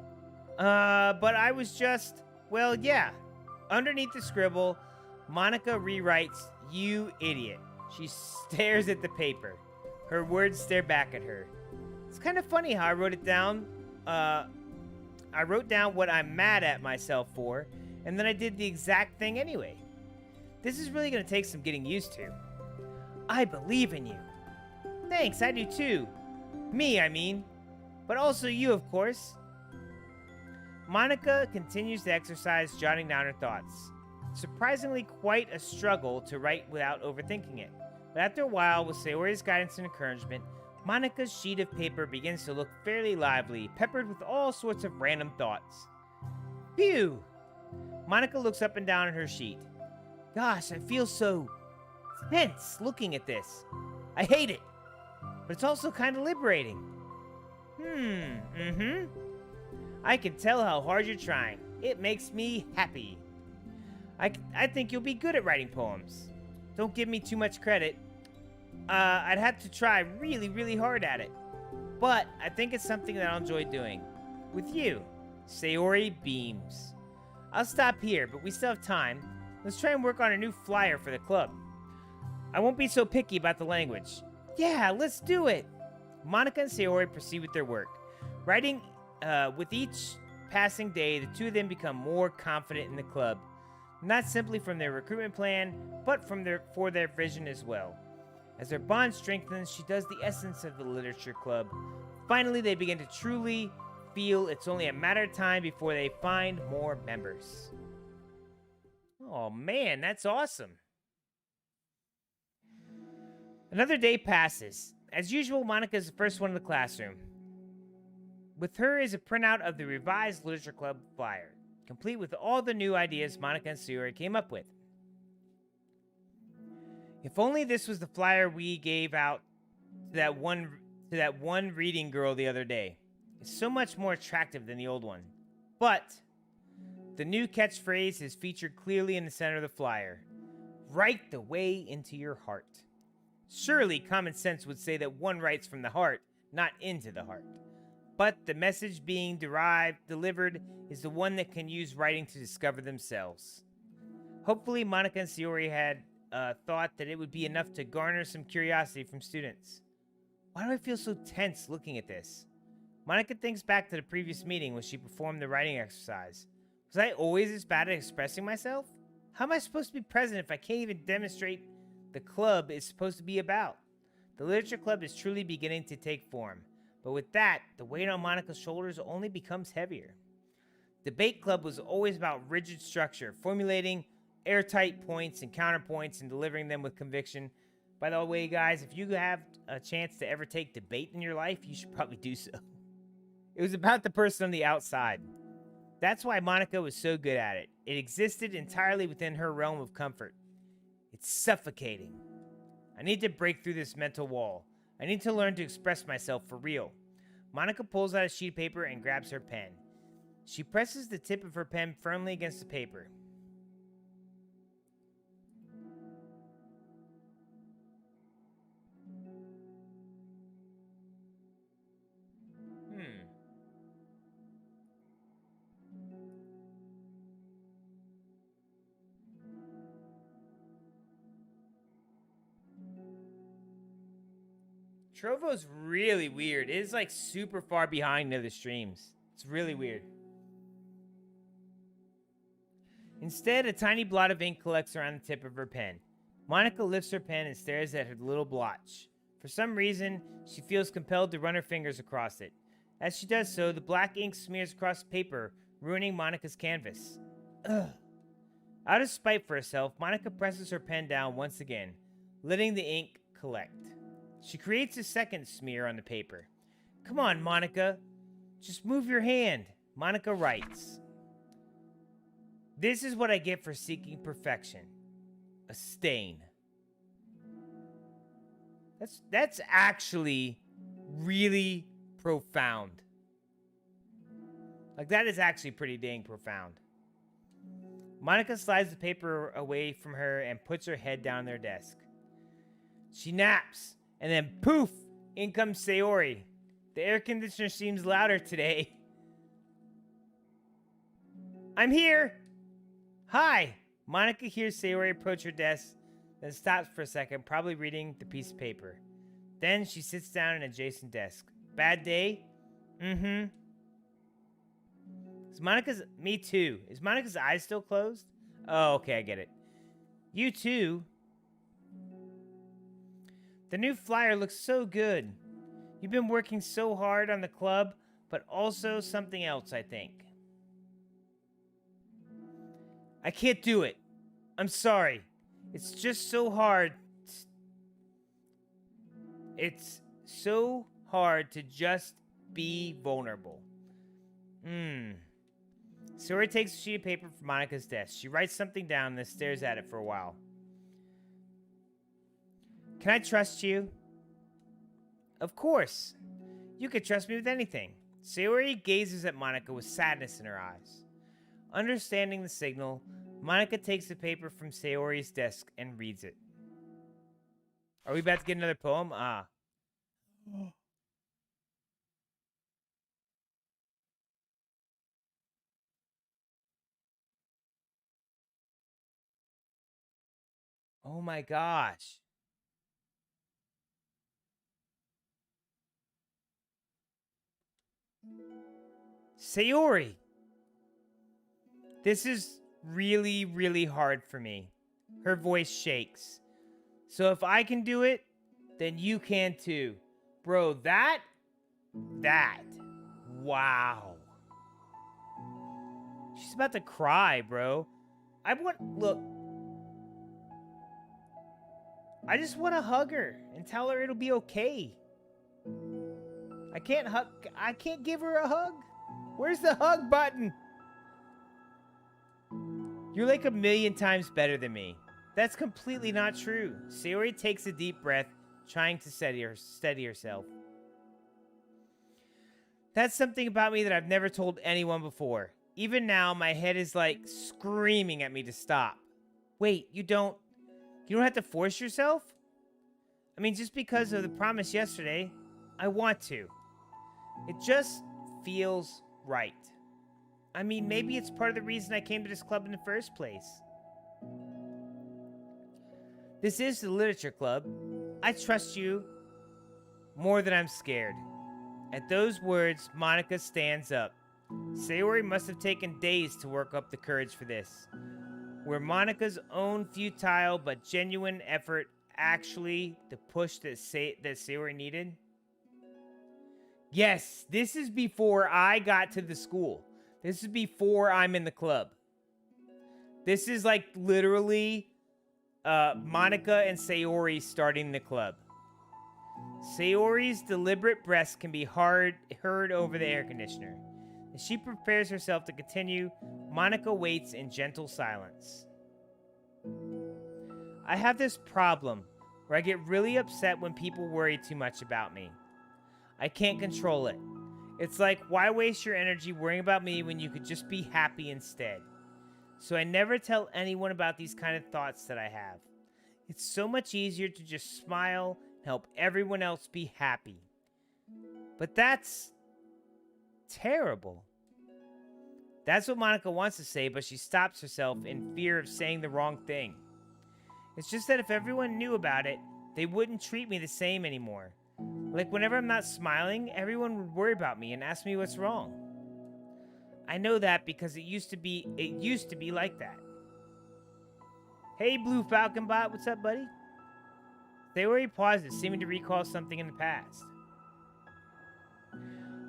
But I was just... Well, yeah. Underneath the scribble, Monica rewrites, "You idiot." She stares at the paper. Her words stare back at her. It's kind of funny how I wrote it down. I wrote down what I'm mad at myself for, and then I did the exact thing anyway. This is really going to take some getting used to. I believe in you. Thanks, I do too. Me, I mean. But also you, of course. Monica continues the exercise, jotting down her thoughts. Surprisingly quite a struggle to write without overthinking it. But after a while, with Sayori's guidance and encouragement, Monica's sheet of paper begins to look fairly lively, peppered with all sorts of random thoughts. Phew! Monica looks up and down at her sheet. Gosh, I feel so tense looking at this. I hate it. But it's also kind of liberating. I can tell how hard you're trying. It makes me happy. I think you'll be good at writing poems. Don't give me too much credit. I'd have to try really, really hard at it. But I think it's something that I'll enjoy doing. With you. Sayori beams. I'll stop here, but we still have time. Let's try and work on a new flyer for the club. I won't be so picky about the language. Yeah, let's do it. Monica and Sayori proceed with their work. Writing, with each passing day, the two of them become more confident in the club. Not simply from their recruitment plan, but for their vision as well. As their bond strengthens, she does the essence of the literature club. Finally, they begin to truly feel it's only a matter of time before they find more members. Oh man, that's awesome. Another day passes. As usual, Monica is the first one in the classroom. With her is a printout of the revised literature club flyer, complete with all the new ideas Monica and Sayori came up with. If only this was the flyer we gave out to that one reading girl the other day. It's so much more attractive than the old one. But the new catchphrase is featured clearly in the center of the flyer. Write the way into your heart. Surely common sense would say that one writes from the heart, not into the heart. But the message being delivered is the one that can use writing to discover themselves. Hopefully, Monica and Sayori had thought that it would be enough to garner some curiosity from students. Why do I feel so tense looking at this? Monica thinks back to the previous meeting when she performed the writing exercise. Was I always as bad at expressing myself? How am I supposed to be present if I can't even demonstrate the club is supposed to be about? The literature club is truly beginning to take form, but with that, the weight on Monica's shoulders only becomes heavier. Debate club was always about rigid structure, formulating airtight points and counterpoints and delivering them with conviction. By the way, guys, if you have a chance to ever take debate in your life, you should probably do so. It was about the person on the outside. That's why Monica was so good at it. It existed entirely within her realm of comfort. It's suffocating. I need to break through this mental wall. I need to learn to express myself for real. Monica pulls out a sheet of paper and grabs her pen. She presses the tip of her pen firmly against the paper. Trovo's really weird. It is like super far behind the other streams. It's really weird. Instead, a tiny blot of ink collects around the tip of her pen. Monica lifts her pen and stares at her little blotch. For some reason, she feels compelled to run her fingers across it. As she does so, the black ink smears across the paper, ruining Monica's canvas. Ugh. Out of spite for herself, Monica presses her pen down once again, letting the ink collect. She creates a second smear on the paper. Come on, Monica. Just move your hand. Monica writes. This is what I get for seeking perfection. A stain. That's actually really profound. Like, that is actually pretty dang profound. Monica slides the paper away from her and puts her head down their desk. She naps, and then poof, in comes Sayori. The air conditioner seems louder today. I'm here! Hi! Monica hears Sayori approach her desk, then stops for a second, probably reading the piece of paper. Then she sits down at an adjacent desk. Bad day? Mm-hmm. Me too. Is Monica's eyes still closed? Oh, okay, I get it. You too. The new flyer looks so good. You've been working so hard on the club, but also something else, I think. I can't do it. I'm sorry. It's just so hard. It's so hard to just be vulnerable. Sayori takes a sheet of paper from Monica's desk. She writes something down and then stares at it for a while. Can I trust you? Of course. You can trust me with anything. Sayori gazes at Monica with sadness in her eyes. Understanding the signal, Monica takes the paper from Sayori's desk and reads it. Are we about to get another poem? Ah. Oh my gosh. Sayori! This is really, really hard for me. Her voice shakes. So if I can do it, then you can too. Bro, that, wow. She's about to cry, bro. Look. I just want to hug her and tell her it'll be okay. I can't give her a hug. Where's the hug button? You're like 1,000,000 times better than me. That's completely not true. Sayori takes a deep breath, trying to steady herself. That's something about me that I've never told anyone before. Even now, my head is like screaming at me to stop. Wait, you don't have to force yourself? I mean, just because of the promise yesterday, I want to. It just feels right. I mean, maybe it's part of the reason I came to this club in the first place. This is the literature club. I trust you more than I'm scared. At those words, Monica stands up. Sayori must have taken days to work up the courage for this. Were Monica's own futile but genuine effort actually the push that Sayori needed? Yes, this is before I got to the school. This is before I'm in the club. This is like literally Monica and Sayori starting the club. Sayori's deliberate breaths can be heard over the air conditioner. As she prepares herself to continue, Monica waits in gentle silence. I have this problem where I get really upset when people worry too much about me. I can't control it. It's like, why waste your energy worrying about me when you could just be happy instead? So I never tell anyone about these kind of thoughts that I have. It's so much easier to just smile and help everyone else be happy. But that's terrible. That's what Monica wants to say, but she stops herself in fear of saying the wrong thing. It's just that if everyone knew about it, they wouldn't treat me the same anymore. Like whenever I'm not smiling, everyone would worry about me and ask me what's wrong. I know that because it used to be like that. Hey, Blue Falcon Bot, what's up, buddy? Sayori pauses, seeming to recall something in the past.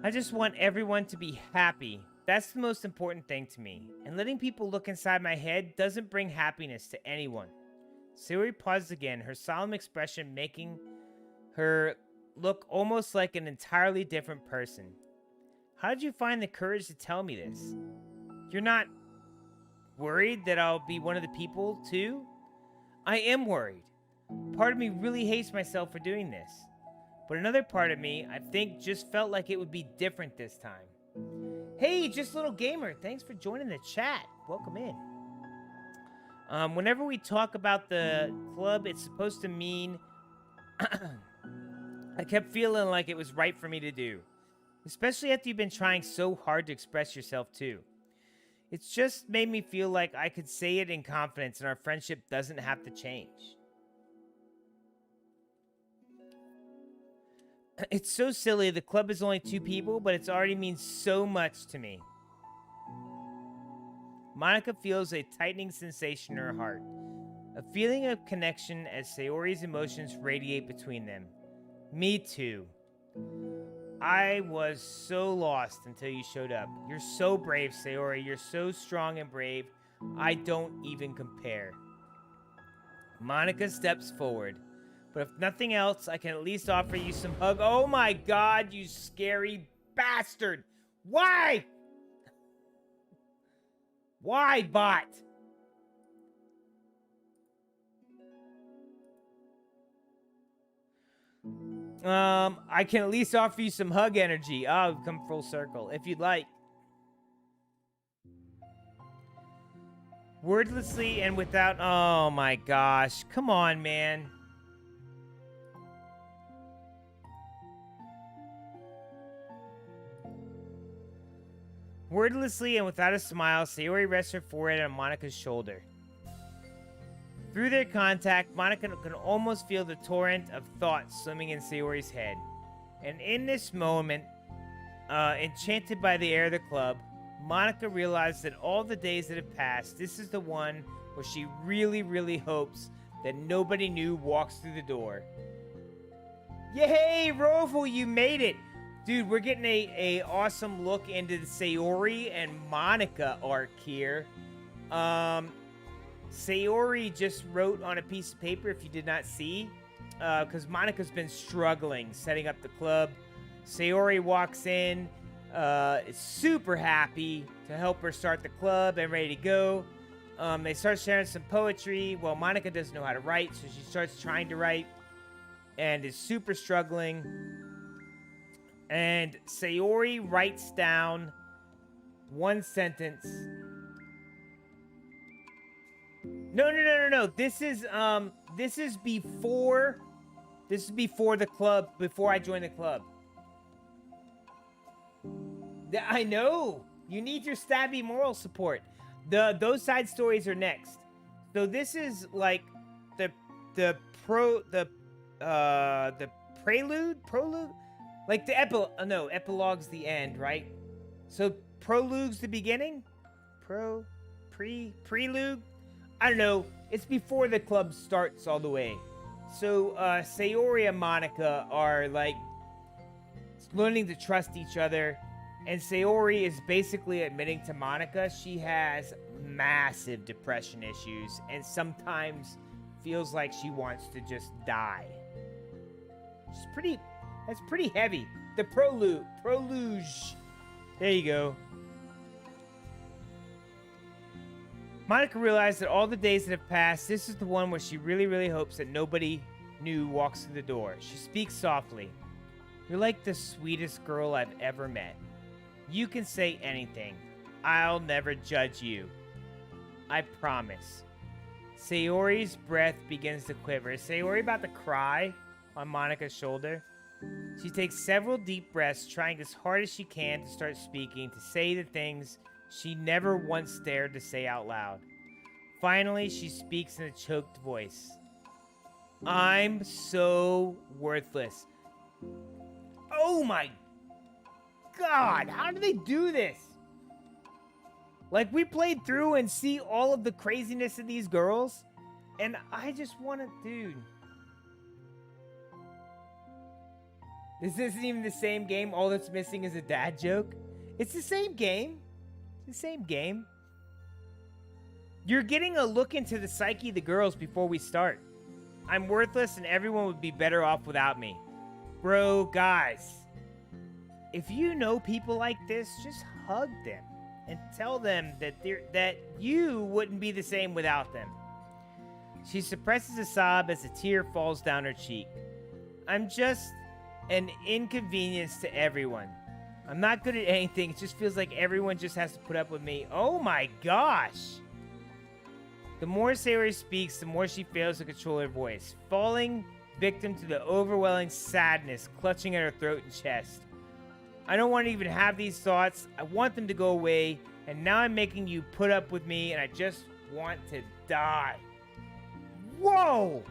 I just want everyone to be happy. That's the most important thing to me. And letting people look inside my head doesn't bring happiness to anyone. Sayori pauses again, her solemn expression making her look almost like an entirely different person. How did you find the courage to tell me this? You're not worried that I'll be one of the people, too? I am worried. Part of me really hates myself for doing this. But another part of me, I think, just felt like it would be different this time. Hey, Just Little Gamer, thanks for joining the chat. Welcome in. Whenever we talk about the club, it's supposed to mean... I kept feeling like it was right for me to do. Especially after you've been trying so hard to express yourself, too. It's just made me feel like I could say it in confidence and our friendship doesn't have to change. It's so silly. The club is only 2 people, but it's already means so much to me. Monica feels a tightening sensation in her heart. A feeling of connection as Sayori's emotions radiate between them. Me too. I was so lost until you showed up. You're so brave, Sayori. You're so strong and brave. I don't even compare. Monica steps forward. But if nothing else, I can at least offer you some hug. Oh my god, you scary bastard! Why? Why, bot? I can at least offer you some hug energy. Oh, we've come full circle. If you'd like. Wordlessly and without... Oh my gosh. Come on, man. Wordlessly and without a smile, Sayori rests her forehead on Monica's shoulder. Through their contact, Monica can almost feel the torrent of thoughts swimming in Sayori's head. And in this moment, enchanted by the air of the club, Monica realizes that all the days that have passed, this is the one where she really, really hopes that nobody new walks through the door. Yay, Roval, you made it! Dude, we're getting a awesome look into the Sayori and Monica arc here. Sayori just wrote on a piece of paper, if you did not see, because Monica's been struggling setting up the club. Sayori walks in, is super happy to help her start the club and ready to go. They start sharing some poetry. Well, Monica doesn't know how to write, so she starts trying to write and is super struggling. And Sayori writes down one sentence. No. This is before the club, before I joined the club. I know. You need your stabby moral support. Those side stories are next. So this is like the the prolude, like the epilogue's the end, right? So prolude's the beginning, prelude. I don't know. It's before the club starts all the way. So Sayori and Monica are like learning to trust each other, and Sayori is basically admitting to Monica she has massive depression issues and sometimes feels like she wants to just die. That's pretty heavy. The prelude. There you go. Monica realized that all the days that have passed, this is the one where she really, really hopes that nobody new walks through the door. She speaks softly. You're like the sweetest girl I've ever met. You can say anything. I'll never judge you. I promise. Sayori's breath begins to quiver. Is Sayori about to cry on Monica's shoulder? She takes several deep breaths, trying as hard as she can to start speaking, to say the things she never once dared to say out loud. Finally, she speaks in a choked voice. I'm so worthless. Oh my God, how do they do this? Like, we played through and see all of the craziness of these girls, and I just want to, dude. This isn't even the same game. All that's missing is a dad joke. It's the same game. It's the same game. You're getting a look into the psyche of the girls before we start. I'm worthless and everyone would be better off without me. Bro, guys, if you know people like this, just hug them and tell them that you wouldn't be the same without them. She suppresses a sob as a tear falls down her cheek. I'm just an inconvenience to everyone. I'm not good at anything. It just feels like everyone just has to put up with me. Oh my gosh. The more Sayori speaks, the more she fails to control her voice, falling victim to the overwhelming sadness clutching at her throat and chest. I don't want to even have these thoughts. I want them to go away, and now I'm making you put up with me, and I just want to die. Whoa!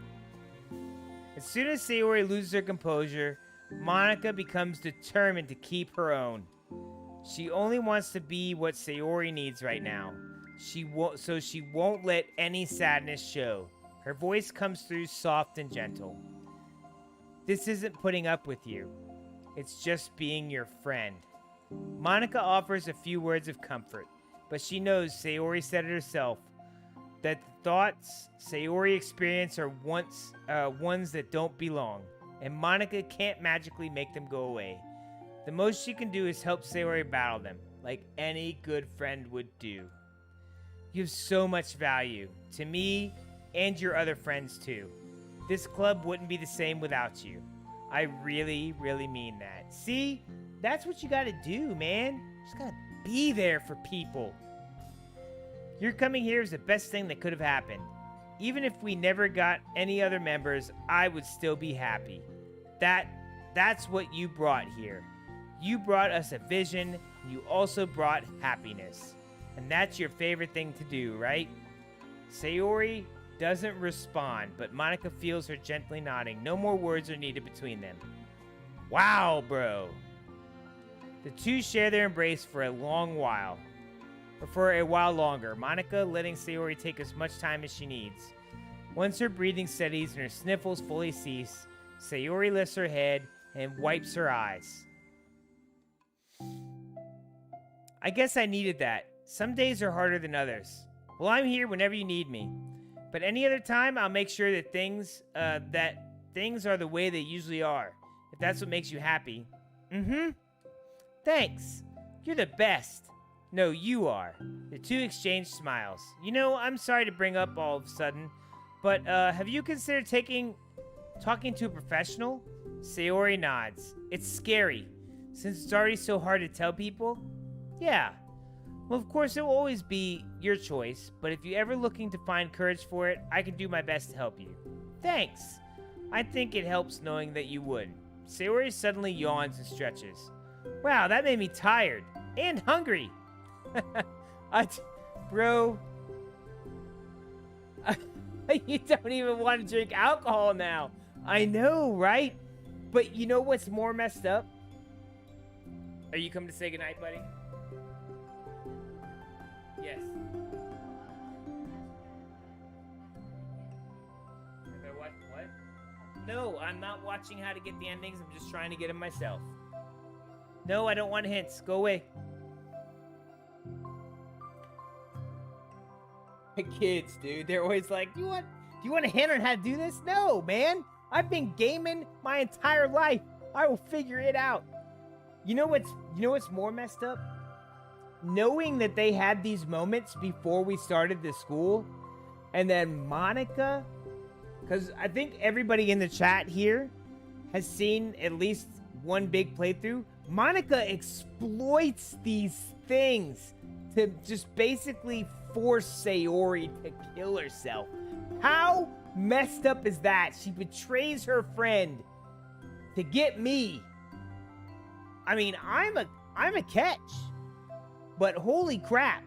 As soon as Sayori loses her composure, Monica becomes determined to keep her own. She only wants to be what Sayori needs right now. She won't let any sadness show. Her voice comes through soft and gentle. This isn't putting up with you. It's just being your friend. Monica offers a few words of comfort, but she knows Sayori said it herself, that the thoughts Sayori experiences are ones that don't belong, and Monica can't magically make them go away. The most she can do is help Sayori battle them, like any good friend would do. You have so much value, to me and your other friends too. This club wouldn't be the same without you. I really, really mean that. See? That's what you gotta do, man. You just gotta be there for people. Your coming here is the best thing that could have happened. Even if we never got any other members, I would still be happy. That's what you brought here. You brought us a vision, and you also brought happiness. And that's your favorite thing to do, right? Sayori doesn't respond, but Monica feels her gently nodding. No more words are needed between them. Wow, bro. The two share their embrace for a long while. Or for a while longer. Monica letting Sayori take as much time as she needs. Once her breathing steadies and her sniffles fully cease, Sayori lifts her head and wipes her eyes. I guess I needed that. Some days are harder than others. Well, I'm here whenever you need me. But any other time, I'll make sure that things are the way they usually are. If that's what makes you happy. Mm-hmm. Thanks. You're the best. No, you are. The two exchange smiles. You know, I'm sorry to bring up all of a sudden, but have you considered talking to a professional? Sayori nods. It's scary, since it's already so hard to tell people. Yeah. Well, of course, it will always be your choice, but if you're ever looking to find courage for it, I can do my best to help you. Thanks. I think it helps knowing that you would. Sayori suddenly yawns and stretches. Wow, that made me tired. And hungry. Bro. You don't even want to drink alcohol now. I know, right? But you know what's more messed up? Are you coming to say goodnight, buddy? Yes. Have I watched what? No, I'm not watching how to get the endings. I'm just trying to get them myself. No, I don't want hints. Go away. The kids, dude. They're always like, do you want a hint on how to do this? No, man. I've been gaming my entire life. I will figure it out. You know what's more messed up? Knowing that they had these moments before we started the school, and then Monica, because I think everybody in the chat here has seen at least one big playthrough. Monica exploits these things to just basically force Sayori to kill herself. How messed up is that? She betrays her friend to get me. I mean, I'm a catch. But holy crap.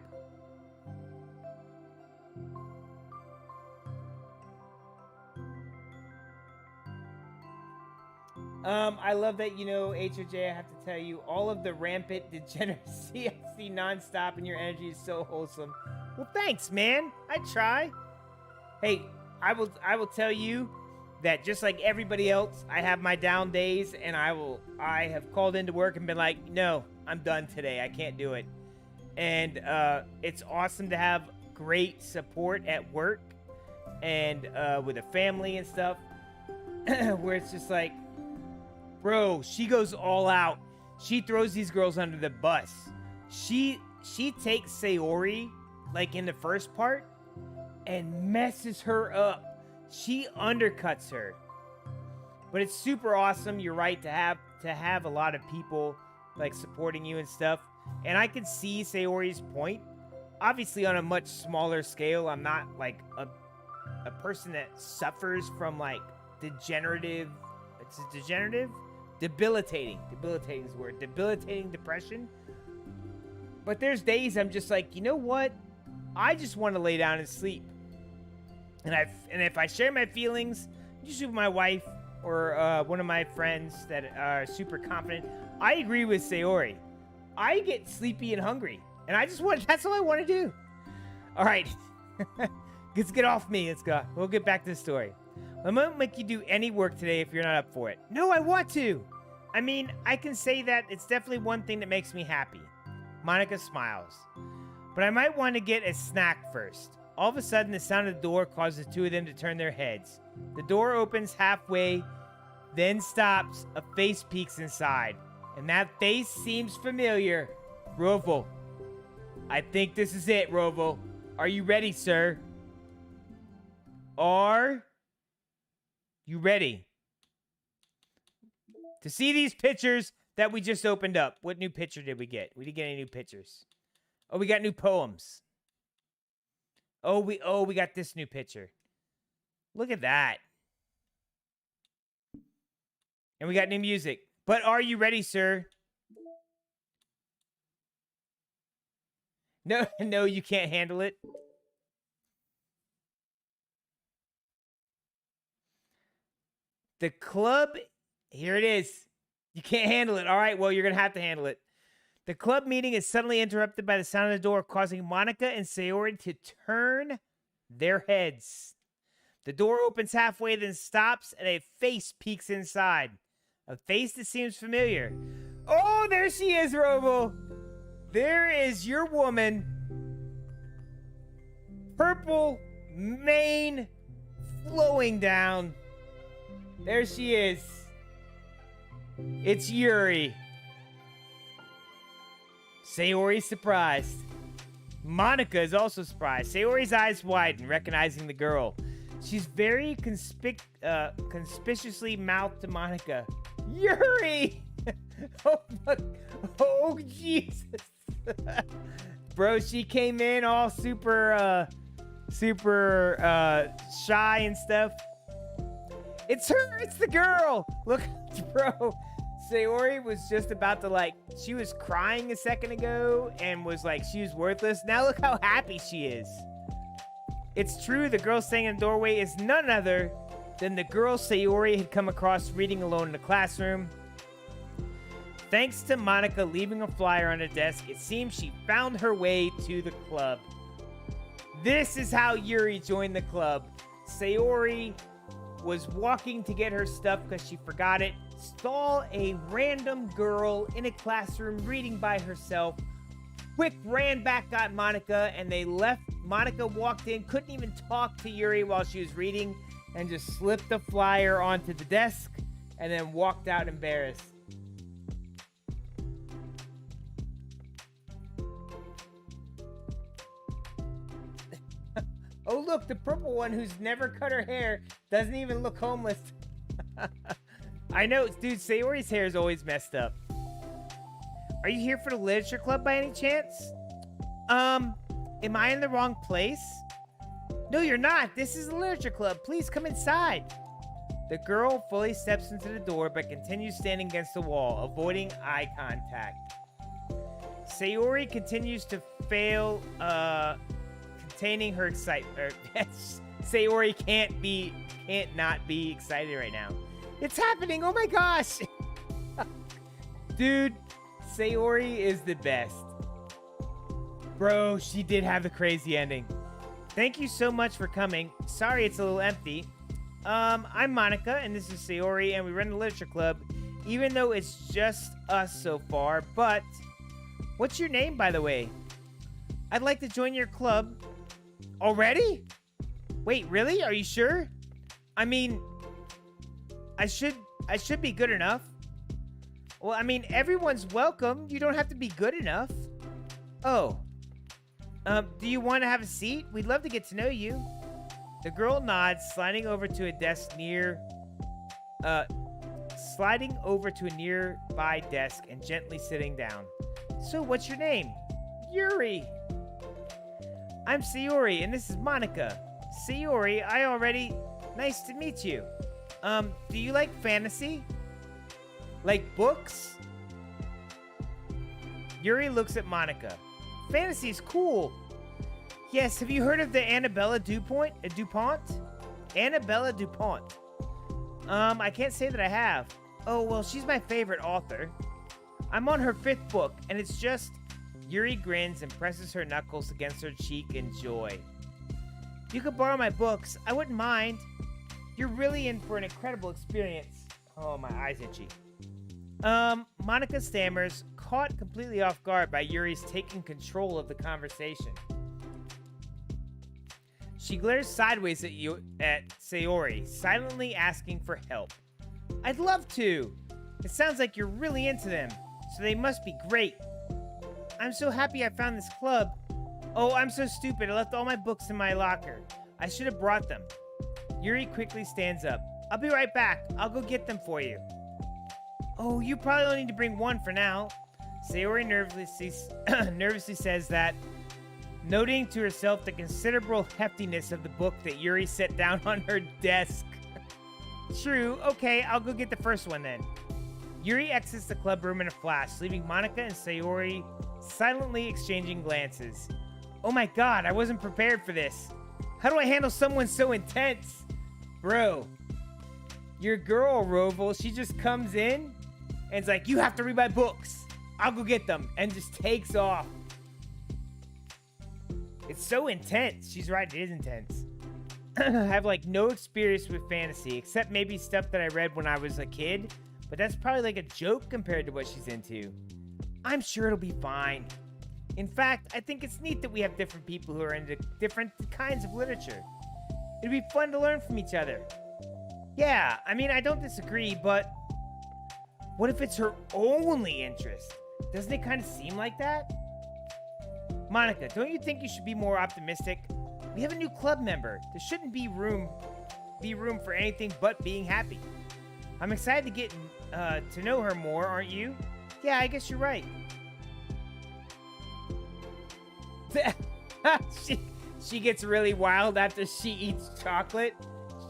I love that, HOJ, I have to tell you, all of the rampant degeneracy I see nonstop and your energy is so wholesome. Well, thanks, man. I try. Hey, I will tell you that just like everybody else, I have my down days, and I have called into work and been like, no, I'm done today. I can't do it. And it's awesome to have great support at work and with a family and stuff, where it's just like, bro, she goes all out. She throws these girls under the bus. She takes Sayori, like in the first part, and messes her up. She undercuts her. But it's super awesome. You're right to have a lot of people like supporting you and stuff. And I can see Sayori's point. Obviously, on a much smaller scale, I'm not like a person that suffers from like degenerative. It's degenerative, debilitating. Debilitating is the word. Debilitating depression. But there's days I'm just like, you know what? I just want to lay down and sleep. And if I share my feelings, usually with my wife or one of my friends that are super confident, I agree with Sayori. I get sleepy and hungry, and that's all I want to do. All right, let's get off me. Let's go. We'll get back to the story. I won't make you do any work today if you're not up for it. No, I want to. I mean, I can say that it's definitely one thing that makes me happy. Monica smiles. But I might want to get a snack first. All of a sudden, the sound of the door causes the two of them to turn their heads. The door opens halfway, then stops. A face peeks inside. And that face seems familiar. Roval. I think this is it, Roval. Are you ready, sir? Are you ready to see these pictures that we just opened up? What new picture did we get? We didn't get any new pictures. Oh, we got new poems. Oh, we got this new picture. Look at that. And we got new music. But are you ready, sir? No, you can't handle it. The club, here it is. You can't handle it. All right, well, you're going to have to handle it. The club meeting is suddenly interrupted by the sound of the door, causing Monica and Sayori to turn their heads. The door opens halfway, then stops, and a face peeks inside. A face that seems familiar. Oh, there she is, Robo. There is your woman. Purple mane flowing down. There she is. It's Yuri. Sayori's surprised. Monica is also surprised. Sayori's eyes widen, recognizing the girl. She's very conspicuously mouthed to Monica. Yuri! Oh, Jesus. Bro, she came in all super shy and stuff. It's her! It's the girl! Look, bro. Sayori was just about to, she was crying a second ago and was like, she was worthless. Now look how happy she is. It's true, the girl standing in the doorway is none other than the girl Sayori had come across reading alone in the classroom. Thanks to Monica leaving a flyer on the desk, it seems she found her way to the club. This is how Yuri joined the club. Sayori was walking to get her stuff because she forgot it, saw a random girl in a classroom reading by herself, quick ran back, got Monica, and they left. Monica walked in, couldn't even talk to Yuri while she was reading, and just slipped the flyer onto the desk, and then walked out embarrassed. Oh, look, the purple one who's never cut her hair doesn't even look homeless. I know, dude, Sayori's hair is always messed up. Are you here for the literature club by any chance? Am I in the wrong place? No, you're not. This is the literature club. Please come inside. The girl fully steps into the door but continues standing against the wall, avoiding eye contact. Sayori continues to fail, containing her excitement. Sayori can't not be excited right now. It's happening! Oh my gosh! Dude, Sayori is the best. Bro, she did have the crazy ending. Thank you so much for coming. Sorry it's a little empty. I'm Monica, and this is Sayori, and we run the literature club, even though it's just us so far. But, what's your name, by the way? I'd like to join your club. Already? Wait, really? Are you sure? I mean, I should be good enough. Well, I mean, everyone's welcome. You don't have to be good enough. Oh. Do you want to have a seat? We'd love to get to know you. The girl nods, sliding over to a nearby desk and gently sitting down. So, what's your name? Yuri. I'm Sayori, and this is Monica. Sayori, nice to meet you. Do you like fantasy? Like books? Yuri looks at Monica. Fantasy's cool. Yes, have you heard of the Annabella DuPont? Annabella DuPont. I can't say that I have. Oh, well, she's my favorite author. I'm on her 5th book, and it's just... Yuri grins and presses her knuckles against her cheek in joy. You could borrow my books. I wouldn't mind. You're really in for an incredible experience. Oh, my eye's itchy. Monica stammers, caught completely off guard by Yuri's taking control of the conversation. She glares sideways at Sayori, silently asking for help. I'd love to. It sounds like you're really into them, so they must be great. I'm so happy I found this club. Oh, I'm so stupid. I left all my books in my locker. I should have brought them. Yuri quickly stands up. I'll be right back. I'll go get them for you. Oh, you probably only need to bring one for now. Sayori nervously says that, noting to herself the considerable heftiness of the book that Yuri set down on her desk. True. Okay, I'll go get the first one then. Yuri exits the club room in a flash, leaving Monica and Sayori silently exchanging glances. Oh my god, I wasn't prepared for this. How do I handle someone so intense? Bro, your girl, Roval, she just comes in and is like, you have to read my books. I'll go get them. And just takes off. It's so intense. She's right, it is intense. I have like no experience with fantasy, except maybe stuff that I read when I was a kid. But that's probably like a joke compared to what she's into. I'm sure it'll be fine. In fact, I think it's neat that we have different people who are into different kinds of literature. It'd be fun to learn from each other. Yeah, I mean, I don't disagree, but what if it's her only interest? Doesn't it kind of seem like that? Monica, don't you think you should be more optimistic? We have a new club member. There shouldn't be room for anything but being happy. I'm excited to get to know her more, aren't you? Yeah, I guess you're right. She gets really wild after she eats chocolate.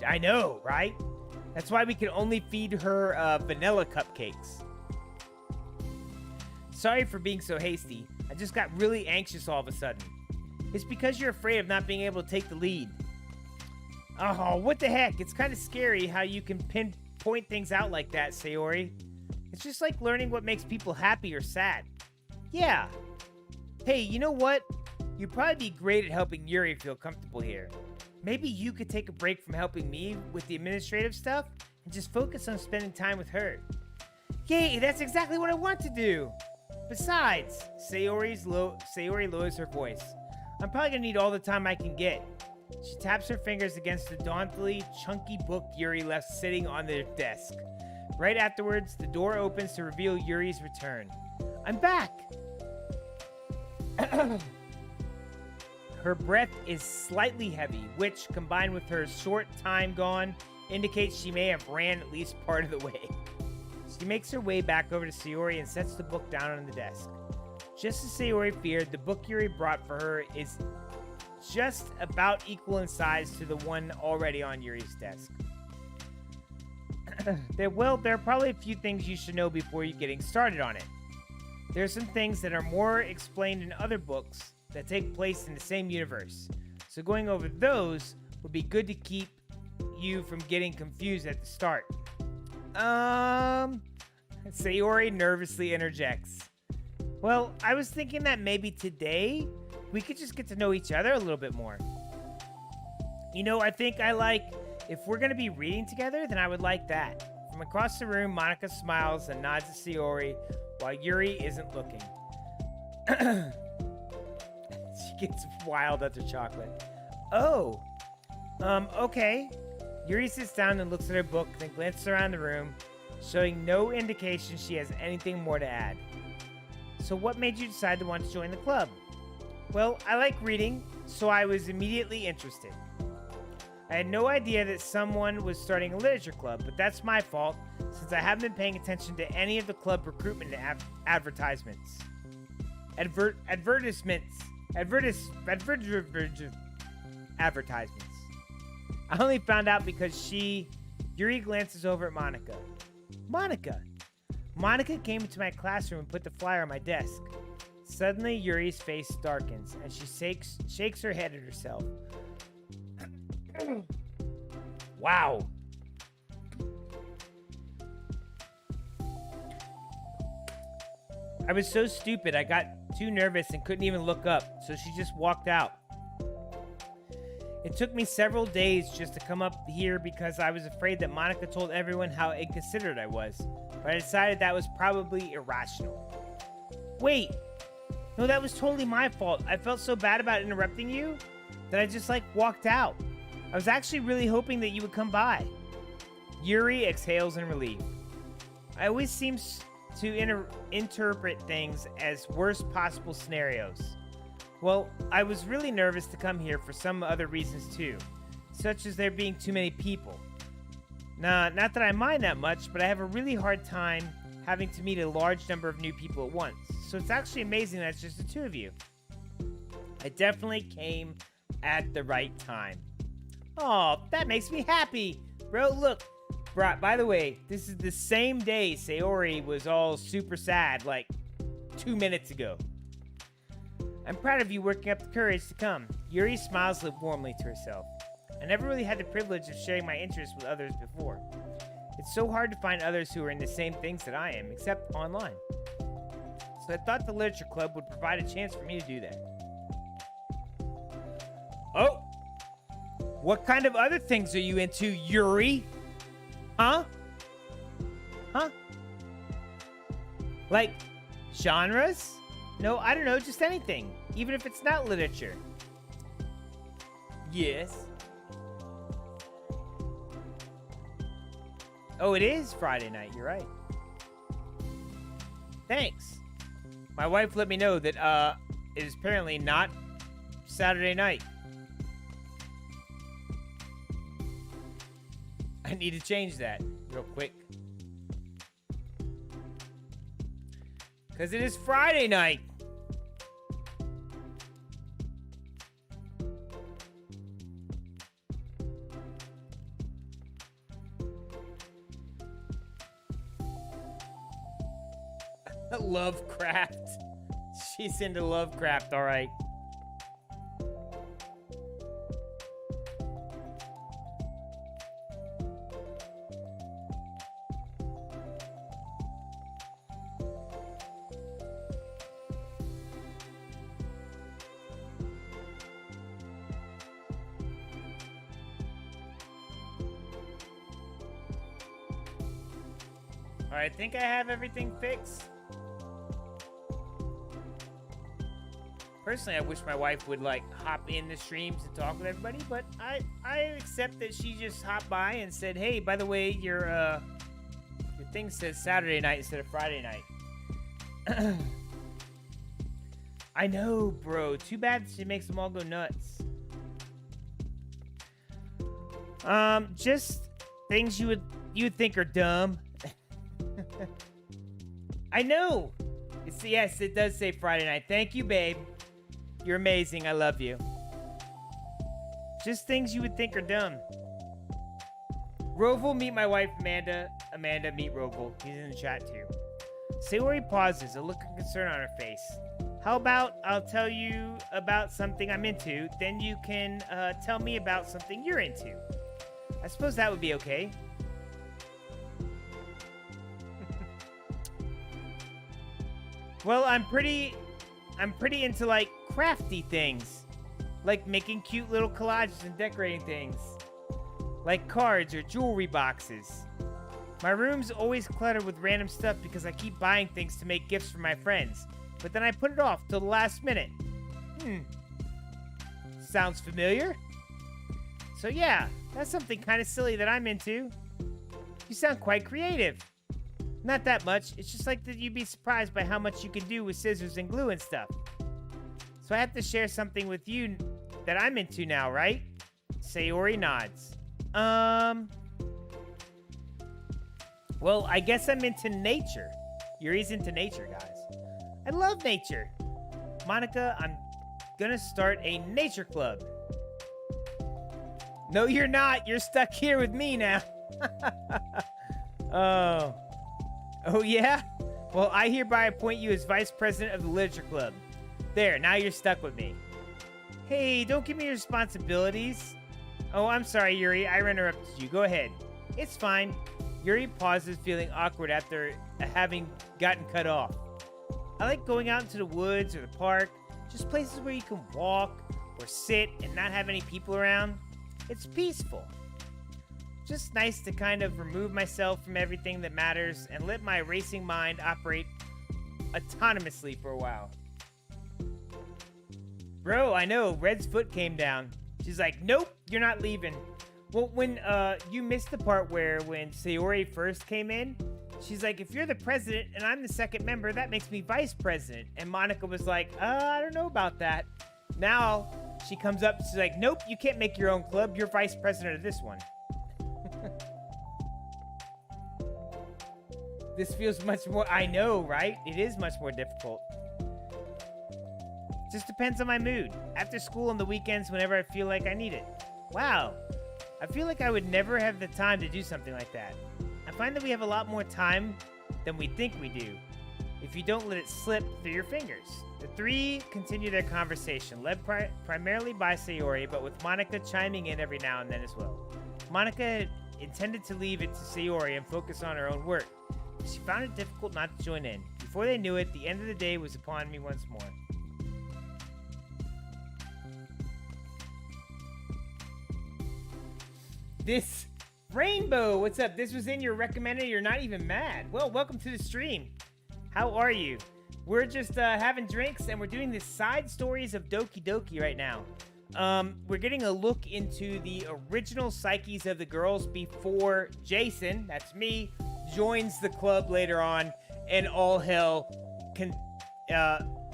I know, right? That's why we can only feed her vanilla cupcakes. Sorry for being so hasty. I just got really anxious all of a sudden. It's because you're afraid of not being able to take the lead. Oh, what the heck? It's kind of scary how you can pinpoint things out like that, Sayori. It's just like learning what makes people happy or sad. Yeah. Hey, you know what? You'd probably be great at helping Yuri feel comfortable here. Maybe you could take a break from helping me with the administrative stuff and just focus on spending time with her. Yay, that's exactly what I want to do. Besides, Sayori lowers her voice. I'm probably gonna need all the time I can get. She taps her fingers against the dauntily chunky book Yuri left sitting on their desk. Right afterwards, the door opens to reveal Yuri's return. I'm back! Her breath is slightly heavy, which, combined with her short time gone, indicates she may have ran at least part of the way. She makes her way back over to Sayori and sets the book down on the desk. Just as Sayori feared, the book Yuri brought for her is just about equal in size to the one already on Yuri's desk. There are probably a few things you should know before you getting started on it. There are some things that are more explained in other books that take place in the same universe, so going over those would be good to keep you from getting confused at the start. Sayori nervously interjects. Well, I was thinking that maybe today we could just get to know each other a little bit more. You know, I think if we're going to be reading together, then I would like that. From across the room, Monica smiles and nods at Sayori while Yuri isn't looking. She gets wild at the chocolate. Oh, okay. Yuri sits down and looks at her book, then glances around the room, showing no indication she has anything more to add. So what made you decide to want to join the club? Well, I like reading, so I was immediately interested. I had no idea that someone was starting a literature club, but that's my fault, since I haven't been paying attention to any of the club recruitment advertisements. Advertisements. I only found out because Yuri glances over at Monica. Monica came into my classroom and put the flyer on my desk. Suddenly, Yuri's face darkens, and she shakes her head at herself. Wow. I was so stupid, I got too nervous and couldn't even look up, so she just walked out. It took me several days just to come up here because I was afraid that Monica told everyone how inconsiderate I was, but I decided that was probably irrational. Wait, no, that was totally my fault. I felt so bad about interrupting you that I just walked out. I was actually really hoping that you would come by. Yuri exhales in relief. I always seem to interpret things as worst possible scenarios. Well, I was really nervous to come here for some other reasons too, such as there being too many people. Nah, not that I mind that much, but I have a really hard time having to meet a large number of new people at once. So it's actually amazing that it's just the two of you. I definitely came at the right time. Oh, that makes me happy. Bro, look. By the way, this is the same day Sayori was all super sad 2 minutes ago. I'm proud of you working up the courage to come. Yuri smiles warmly to herself. I never really had the privilege of sharing my interests with others before. It's so hard to find others who are in the same things that I am, except online. So I thought the literature club would provide a chance for me to do that. Oh! What kind of other things are you into, Yuri? Huh? Like, genres? No, I don't know, just anything. Even if it's not literature. Yes. Oh, it is Friday night, you're right. Thanks. My wife let me know that, it is apparently not Saturday night. I need to change that real quick. Because it is Friday night. Lovecraft. She's into Lovecraft, all right. I think I have everything fixed. Personally, I wish my wife would like hop in the streams and talk with everybody, but I accept that she just hopped by and said, "Hey, by the way, your thing says Saturday night instead of Friday night." I know, bro. Too bad she makes them all go nuts. Just things you would think are dumb. I know. Yes, it does say Friday night. Thank you, babe. You're amazing. I love you. Just things you would think are dumb. Roval, meet my wife, Amanda. Amanda, meet Roval. He's in the chat, too. Sayori pauses, a look of concern on her face. How about I'll tell you about something I'm into, then you can tell me about something you're into. I suppose that would be okay. Well, I'm pretty into, like, crafty things. Like making cute little collages and decorating things. Like cards or jewelry boxes. My room's always cluttered with random stuff because I keep buying things to make gifts for my friends. But then I put it off till the last minute. Sounds familiar? So yeah, that's something kind of silly that I'm into. You sound quite creative. Not that much, it's just like that you'd be surprised by how much you can do with scissors and glue and stuff. So I have to share something with you that I'm into now, right? Sayori nods. Well, I guess I'm into nature. Yuri's into nature, guys. I love nature. Monica, I'm gonna start a nature club. No, you're not. You're stuck here with me now. Oh, yeah? Well, I hereby appoint you as vice president of the literature club. There, now you're stuck with me. Hey, don't give me your responsibilities. Oh, I'm sorry, Yuri. I interrupted you. Go ahead. It's fine. Yuri pauses, feeling awkward after having gotten cut off. I like going out into the woods or the park, just places where you can walk or sit and not have any people around. It's peaceful. Just nice to kind of remove myself from everything that matters and let my racing mind operate autonomously for a while. Bro, I know, Red's foot came down. She's like, nope, you're not leaving. Well, when you missed the part where when Sayori first came in, she's like, if you're the president and I'm the second member, that makes me vice president. And Monica was like, I don't know about that. Now she comes up, she's like, nope, you can't make your own club. You're vice president of this one. This feels much more, I know, right? It is much more difficult. Just depends on my mood. After school on the weekends, whenever I feel like I need it. Wow. I feel like I would never have the time to do something like that. I find that we have a lot more time than we think we do, if you don't let it slip through your fingers. The three continue their conversation, led primarily by Sayori, but with Monica chiming in every now and then as well. Monica had intended to leave it to Sayori and focus on her own work. She found it difficult not to join in. Before they knew it, the end of the day was upon me once more. This Rainbow, what's up? This was in your recommended. You're not even mad. Well, welcome to the stream. How are you? We're just having drinks and we're doing the side stories of Doki right now. We're getting a look into the original psyches of the girls before Jason, that's me, joins the club later on, and all hell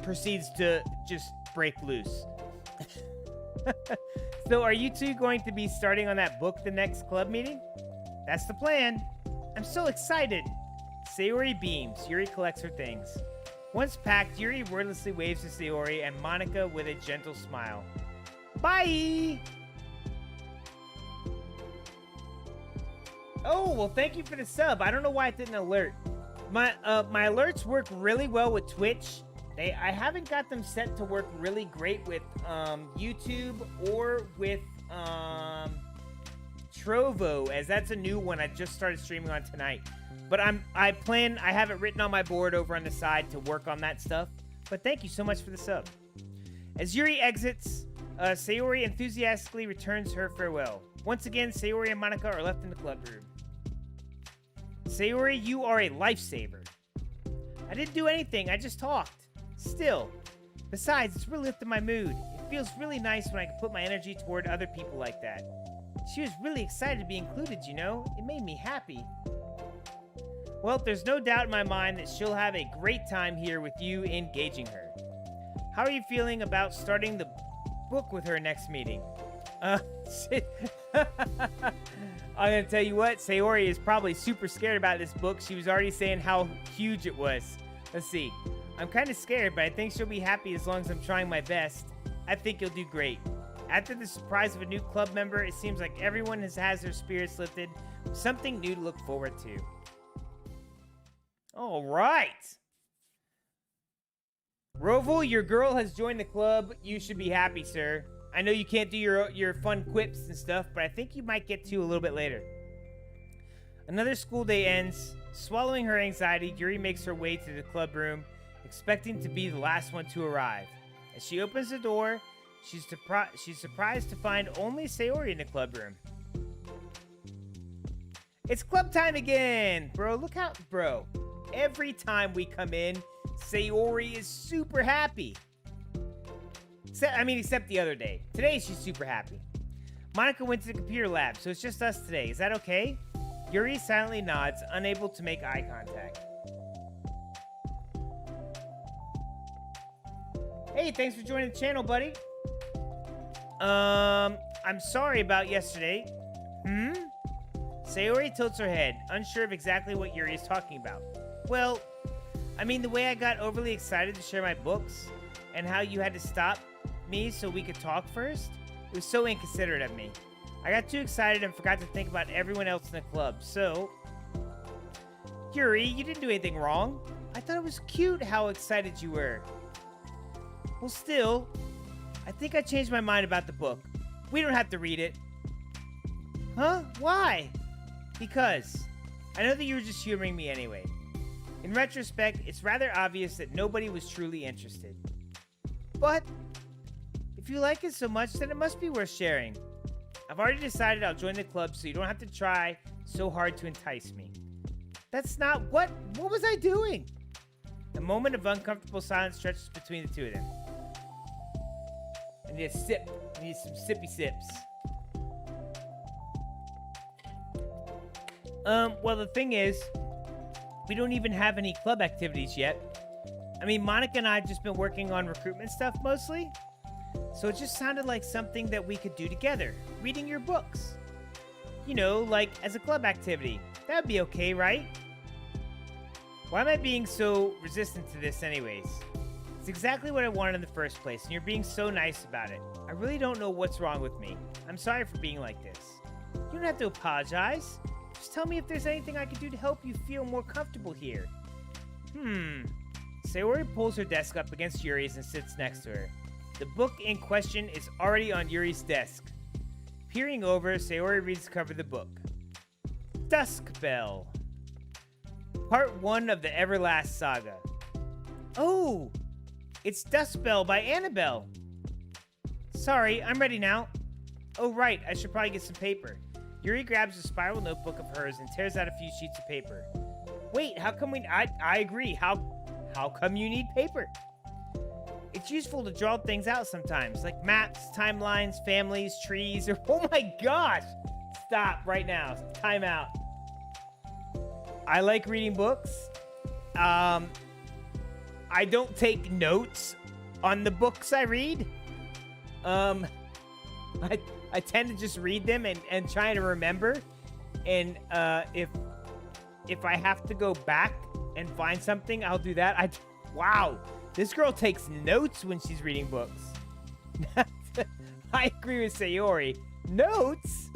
proceeds to just break loose. So are you two going to be starting on that book the next club meeting? That's the plan. I'm so excited. Sayori beams. Yuri collects her things. Once packed, Yuri wordlessly waves to Sayori and Monica with a gentle smile. Bye! Oh, well, thank you for the sub. I don't know why it didn't alert. My alerts work really well with Twitch. I haven't got them set to work really great with YouTube or with Trovo, as that's a new one I just started streaming on tonight. But I have it written on my board over on the side to work on that stuff. But thank you so much for the sub. As Yuri exits, Sayori enthusiastically returns her farewell. Once again, Sayori and Monica are left in the club room. Sayori, you are a lifesaver. I didn't do anything, I just talked. Still. Besides, it's really lifted my mood. It feels really nice when I can put my energy toward other people like that. She was really excited to be included, you know? It made me happy. Well, there's no doubt in my mind that she'll have a great time here with you engaging her. How are you feeling about starting the book with her next meeting? I'm gonna tell you what, Sayori is probably super scared about this book. She was already saying how huge it was. Let's see. I'm kind of scared, but I think she'll be happy as long as I'm trying my best. I think you'll do great. After the surprise of a new club member, it seems like everyone has their spirits lifted. Something new to look forward to. All right. Roval, your girl has joined the club. You should be happy, sir. I know you can't do your fun quips and stuff, but I think you might get to a little bit later. Another school day ends. Swallowing her anxiety, Yuri makes her way to the club room, expecting to be the last one to arrive. As she opens the door, she's surprised to find only Sayori in the club room. It's club time again! Bro, look how... Bro, every time we come in, Sayori is super happy. Except the other day. Today, she's super happy. Monica went to the computer lab, so it's just us today. Is that okay? Yuri silently nods, unable to make eye contact. Hey, thanks for joining the channel, buddy. I'm sorry about yesterday. Sayori tilts her head, unsure of exactly what Yuri is talking about. Well, the way I got overly excited to share my books, and how you had to stop me so we could talk first, it was so inconsiderate of me. I got too excited and forgot to think about everyone else in the club, so... Yuri, you didn't do anything wrong. I thought it was cute how excited you were. Well, still, I think I changed my mind about the book. We don't have to read it. Huh? Why? Because I know that you were just humoring me anyway. In retrospect, it's rather obvious that nobody was truly interested. But if you like it so much, then it must be worth sharing. I've already decided I'll join the club so you don't have to try so hard to entice me. That's not what was I doing? A moment of uncomfortable silence stretches between the two of them. I need a sip. I need some sippy sips. Well, the thing is, we don't even have any club activities yet. Monica and I have just been working on recruitment stuff mostly. So it just sounded like something that we could do together. Reading your books. You know, like as a club activity. That would be okay, right? Why am I being so resistant to this anyways? It's exactly what I wanted in the first place, and you're being so nice about it. I really don't know what's wrong with me. I'm sorry for being like this. You don't have to apologize. Just tell me if there's anything I can do to help you feel more comfortable here. Sayori pulls her desk up against Yuri's and sits next to her. The book in question is already on Yuri's desk. Peering over, Sayori reads the cover of the book. Dusk Bell. Part 1 of the Everlast Saga. Oh! It's Dusk Bell by Annabelle. Sorry, I'm ready now. Oh, right, I should probably get some paper. Yuri grabs a spiral notebook of hers and tears out a few sheets of paper. Wait, how come I agree. How come you need paper? It's useful to draw things out sometimes, like maps, timelines, families, trees, or... Oh my gosh! Stop right now. Time out. I like reading books. I don't take notes on the books I read. I tend to just read them and try to remember. And if I have to go back and find something, I'll do that. Wow, this girl takes notes when she's reading books. I agree with Sayori. Notes?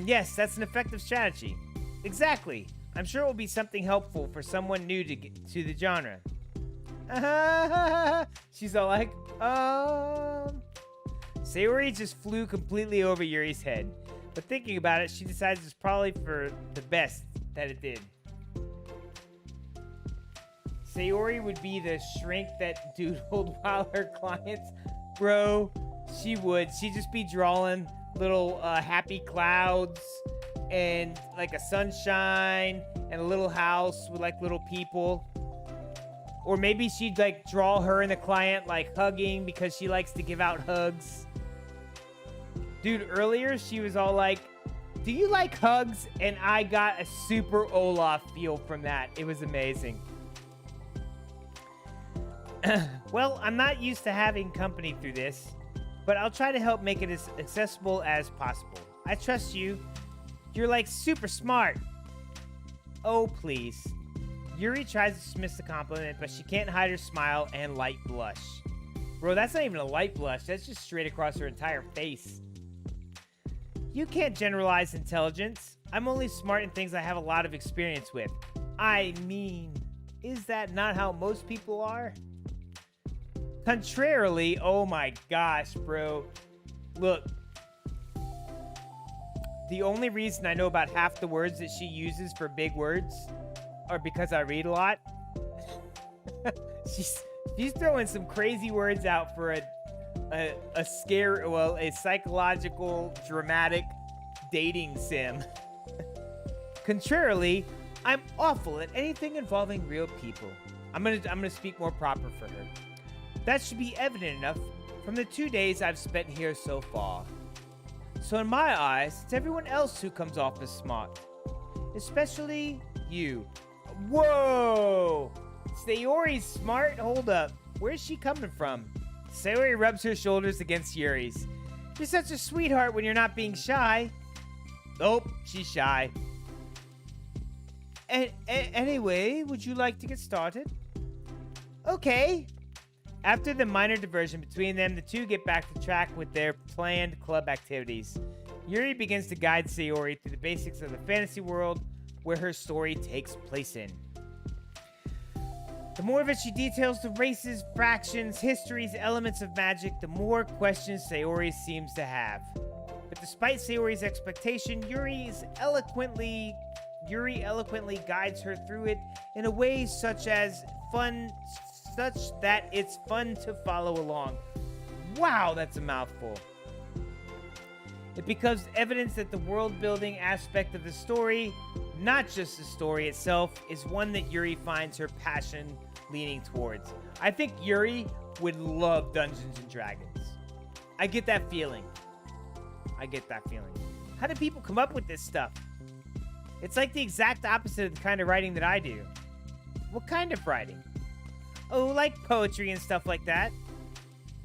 Yes, that's an effective strategy. Exactly. I'm sure it will be something helpful for someone new to get to the genre. She's all like, Sayori just flew completely over Yuri's head. But thinking about it, she decides it's probably for the best that it did. Sayori would be the shrink that doodled while her clients... Bro, she would. She'd just be drawing little happy clouds and like a sunshine and a little house with like little people. Or maybe she'd like draw her and the client like hugging because she likes to give out hugs. Dude, earlier she was all like, do you like hugs? And I got a super Olaf feel from that. It was amazing. Well, I'm not used to having company through this, but I'll try to help make it as accessible as possible. I trust you. You're like super smart. Oh, please. Yuri tries to dismiss the compliment, but she can't hide her smile and light blush. Bro, that's not even a light blush. That's just straight across her entire face. You can't generalize intelligence. I'm only smart in things I have a lot of experience with. I mean, is that not how most people are? Contrarily, oh my gosh, bro. Look. The only reason I know about half the words that she uses for big words are because I read a lot. she's throwing some crazy words out for a psychological, dramatic dating sim. Contrarily, I'm awful at anything involving real people. I'm gonna speak more proper for her. That should be evident enough from the 2 days I've spent here so far. So in my eyes, it's everyone else who comes off as smart. Especially you. Whoa! Sayori's smart? Hold up. Where's she coming from? Sayori rubs her shoulders against Yuri's. You're such a sweetheart when you're not being shy. Oh, she's shy. Anyway, would you like to get started? Okay. After the minor diversion between them, the two get back to track with their planned club activities. Yuri begins to guide Sayori through the basics of the fantasy world where her story takes place in. The more of it she details the races, fractions, histories, elements of magic, the more questions Sayori seems to have. But despite Sayori's expectation, Yuri eloquently guides her through it in a way such that it's fun to follow along. Wow, that's a mouthful. It becomes evidence that the world-building aspect of the story, not just the story itself, is one that Yuri finds her passion leaning towards. I think Yuri would love Dungeons and Dragons. I get that feeling. How do people come up with this stuff? It's like the exact opposite of the kind of writing that I do. What kind of writing? Oh, like poetry and stuff like that.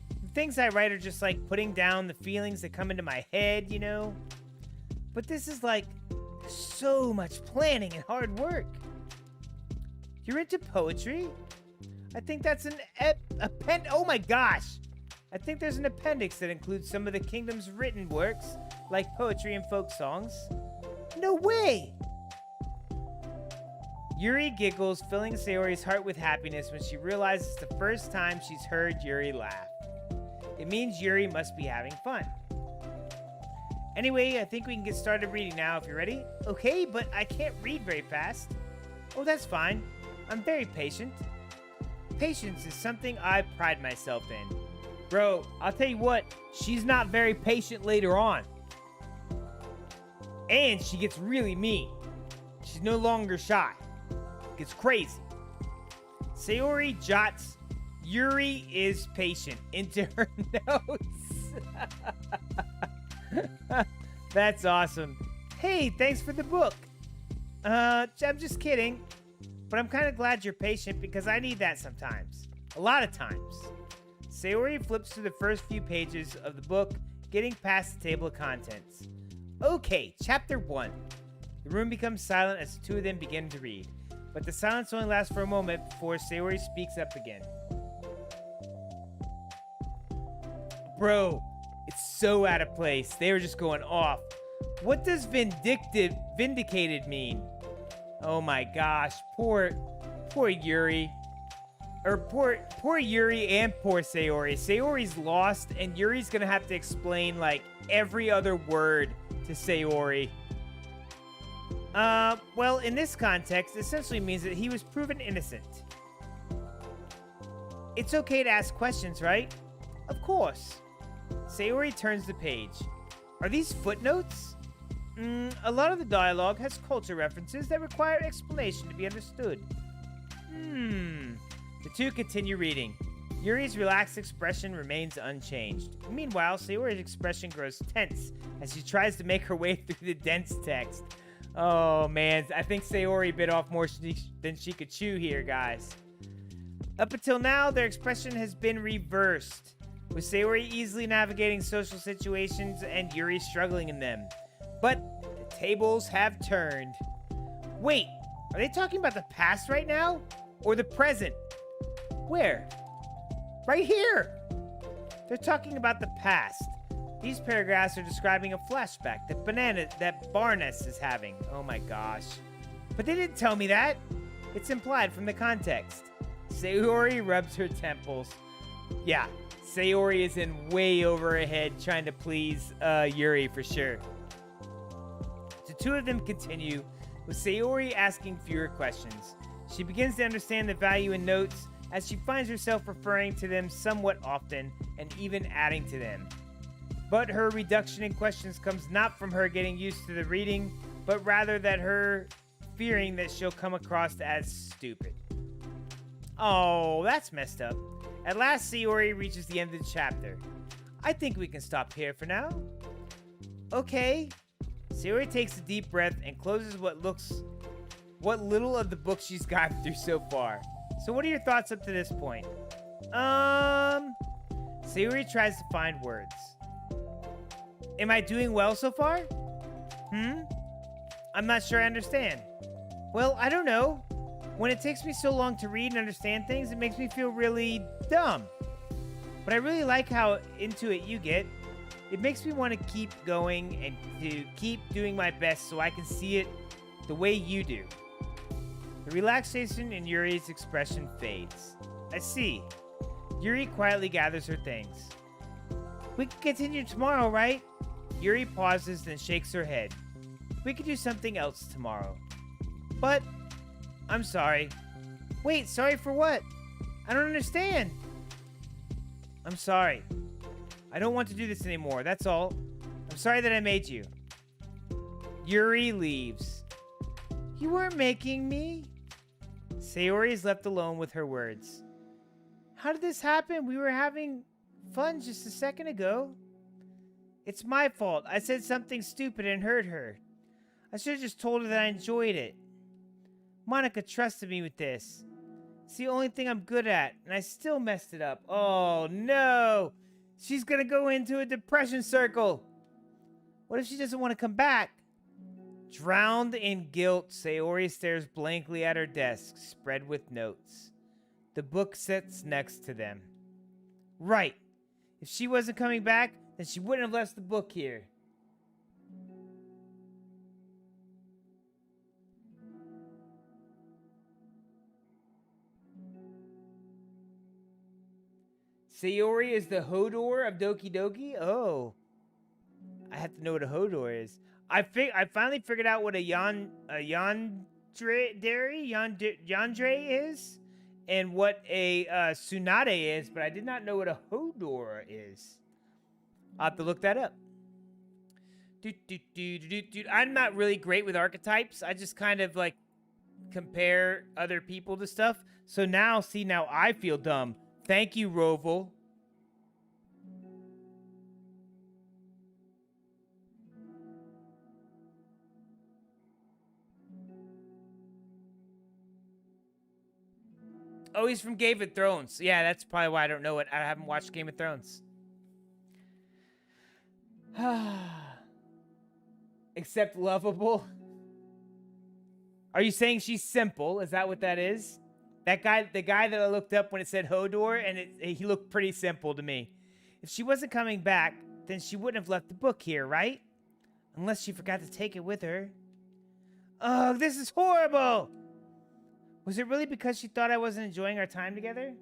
The things I write are just like putting down the feelings that come into my head, you know? But this is like so much planning and hard work. You're into poetry? I think that's oh my gosh! I think there's an appendix that includes some of the kingdom's written works, like poetry and folk songs. No way! Yuri giggles, filling Sayori's heart with happiness when she realizes it's the first time she's heard Yuri laugh. It means Yuri must be having fun. Anyway, I think we can get started reading now if you're ready. Okay, but I can't read very fast. Oh, that's fine. I'm very patient. Patience is something I pride myself in. Bro, I'll tell you what, she's not very patient later on. And she gets really mean. She's no longer shy. It's crazy. Sayori jots, Yuri is patient into her notes. That's awesome. Hey, thanks for the book. I'm just kidding. But I'm kind of glad you're patient because I need that sometimes. A lot of times. Sayori flips through the first few pages of the book, getting past the table of contents. Okay, chapter 1. The room becomes silent as the two of them begin to read. But the silence only lasts for a moment before Sayori speaks up again. Bro, it's so out of place. They were just going off. What does vindicated mean? Oh my gosh, poor Yuri. Or poor Yuri and poor Sayori. Sayori's lost, and Yuri's gonna have to explain, like, every other word to Sayori. Well, in this context, it essentially means that he was proven innocent. It's okay to ask questions, right? Of course. Sayori turns the page. Are these footnotes? A lot of the dialogue has culture references that require explanation to be understood. The two continue reading. Yuri's relaxed expression remains unchanged. Meanwhile, Sayori's expression grows tense as she tries to make her way through the dense text. Oh man, I think Sayori bit off more than she could chew here, guys. Up until now, their expression has been reversed, with Sayori easily navigating social situations and Yuri struggling in them. But the tables have turned. Wait, are they talking about the past right now? Or the present? Where? Right here! They're talking about the past. These paragraphs are describing a flashback that Barnes is having. Oh my gosh. But they didn't tell me that. It's implied from the context. Sayori rubs her temples. Yeah, Sayori is in way over her head trying to please Yuri for sure. The two of them continue, with Sayori asking fewer questions. She begins to understand the value in notes as she finds herself referring to them somewhat often and even adding to them. But her reduction in questions comes not from her getting used to the reading, but rather that her fearing that she'll come across as stupid. Oh, that's messed up. At last, Sayori reaches the end of the chapter. I think we can stop here for now. Okay. Sayori takes a deep breath and closes what little of the book she's gotten through so far. So what are your thoughts up to this point? Sayori tries to find words. Am I doing well so far? I'm not sure I understand. Well, I don't know. When it takes me so long to read and understand things, it makes me feel really dumb. But I really like how into it you get. It makes me want to keep going and to keep doing my best so I can see it the way you do. The relaxation in Yuri's expression fades. I see. Yuri quietly gathers her things. We can continue tomorrow, right? Yuri pauses, then shakes her head. We could do something else tomorrow. But, I'm sorry. Wait, sorry for what? I don't understand. I'm sorry. I don't want to do this anymore, that's all. I'm sorry that I made you. Yuri leaves. You weren't making me. Sayori is left alone with her words. How did this happen? We were having fun just a second ago. It's my fault. I said something stupid and hurt her. I should have just told her that I enjoyed it. Monica trusted me with this. It's the only thing I'm good at, and I still messed it up. Oh, no. She's gonna go into a depression circle. What if she doesn't want to come back? Drowned in guilt, Sayori stares blankly at her desk, spread with notes. The book sits next to them. Right. If she wasn't coming back, then she wouldn't have left the book here. Sayori is the Hodor of Doki Doki? Oh. I have to know what a Hodor is. I finally figured out what a yandere is and what a tsunade is, but I did not know what a Hodor is. I'll have to look that up. I'm not really great with archetypes. I just kind of like compare other people to stuff. So now, see, now I feel dumb. Thank you, Roval. Oh, he's from Game of Thrones. Yeah, that's probably why I don't know it. I haven't watched Game of Thrones. Except lovable. Are you saying she's simple? Is that what that is? That guy, the guy that I looked up when it said Hodor, and he looked pretty simple to me. If she wasn't coming back, then she wouldn't have left the book here, right? Unless she forgot to take it with her. Oh, this is horrible! Was it really because she thought I wasn't enjoying our time together?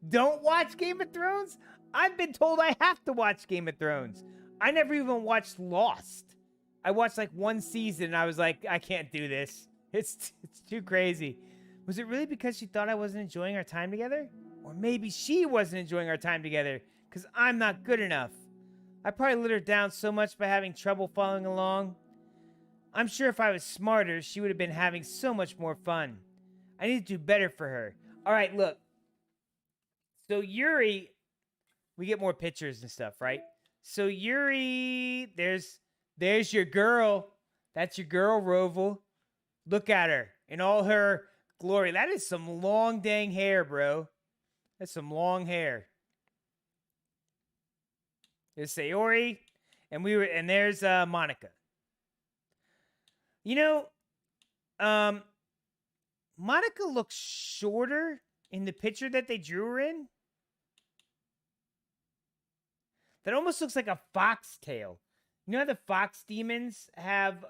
Don't watch Game of Thrones? I've been told I have to watch Game of Thrones. I never even watched Lost. I watched like one season and I was like, I can't do this. It's too crazy. Was it really because she thought I wasn't enjoying our time together? Or maybe she wasn't enjoying our time together because I'm not good enough. I probably let her down so much by having trouble following along. I'm sure if I was smarter, she would have been having so much more fun. I need to do better for her. All right, look. So Yuri, we get more pictures and stuff, right? So Yuri, there's your girl. That's your girl, Roval. Look at her in all her glory. That is some long dang hair, bro. That's some long hair. There's Sayori, and there's Monica. You know, Monica looks shorter in the picture that they drew her in. That almost looks like a foxtail. You know how the fox demons have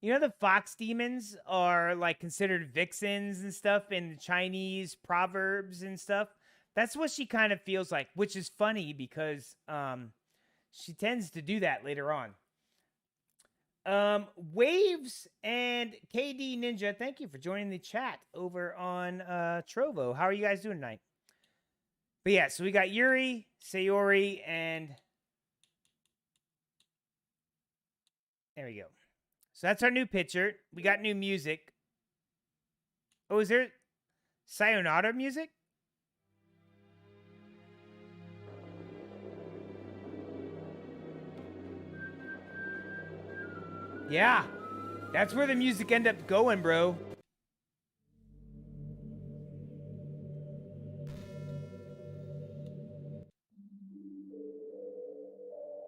you know the fox demons are like considered vixens and stuff in the Chinese proverbs and stuff? That's what she kind of feels like, which is funny because she tends to do that later on. Waves and KD Ninja, thank you for joining the chat over on Trovo. How are you guys doing tonight? But yeah, so we got Yuri, Sayori, and there we go. So that's our new picture. We got new music. Oh, is there Sayonara music? Yeah, that's where the music ended up going, bro.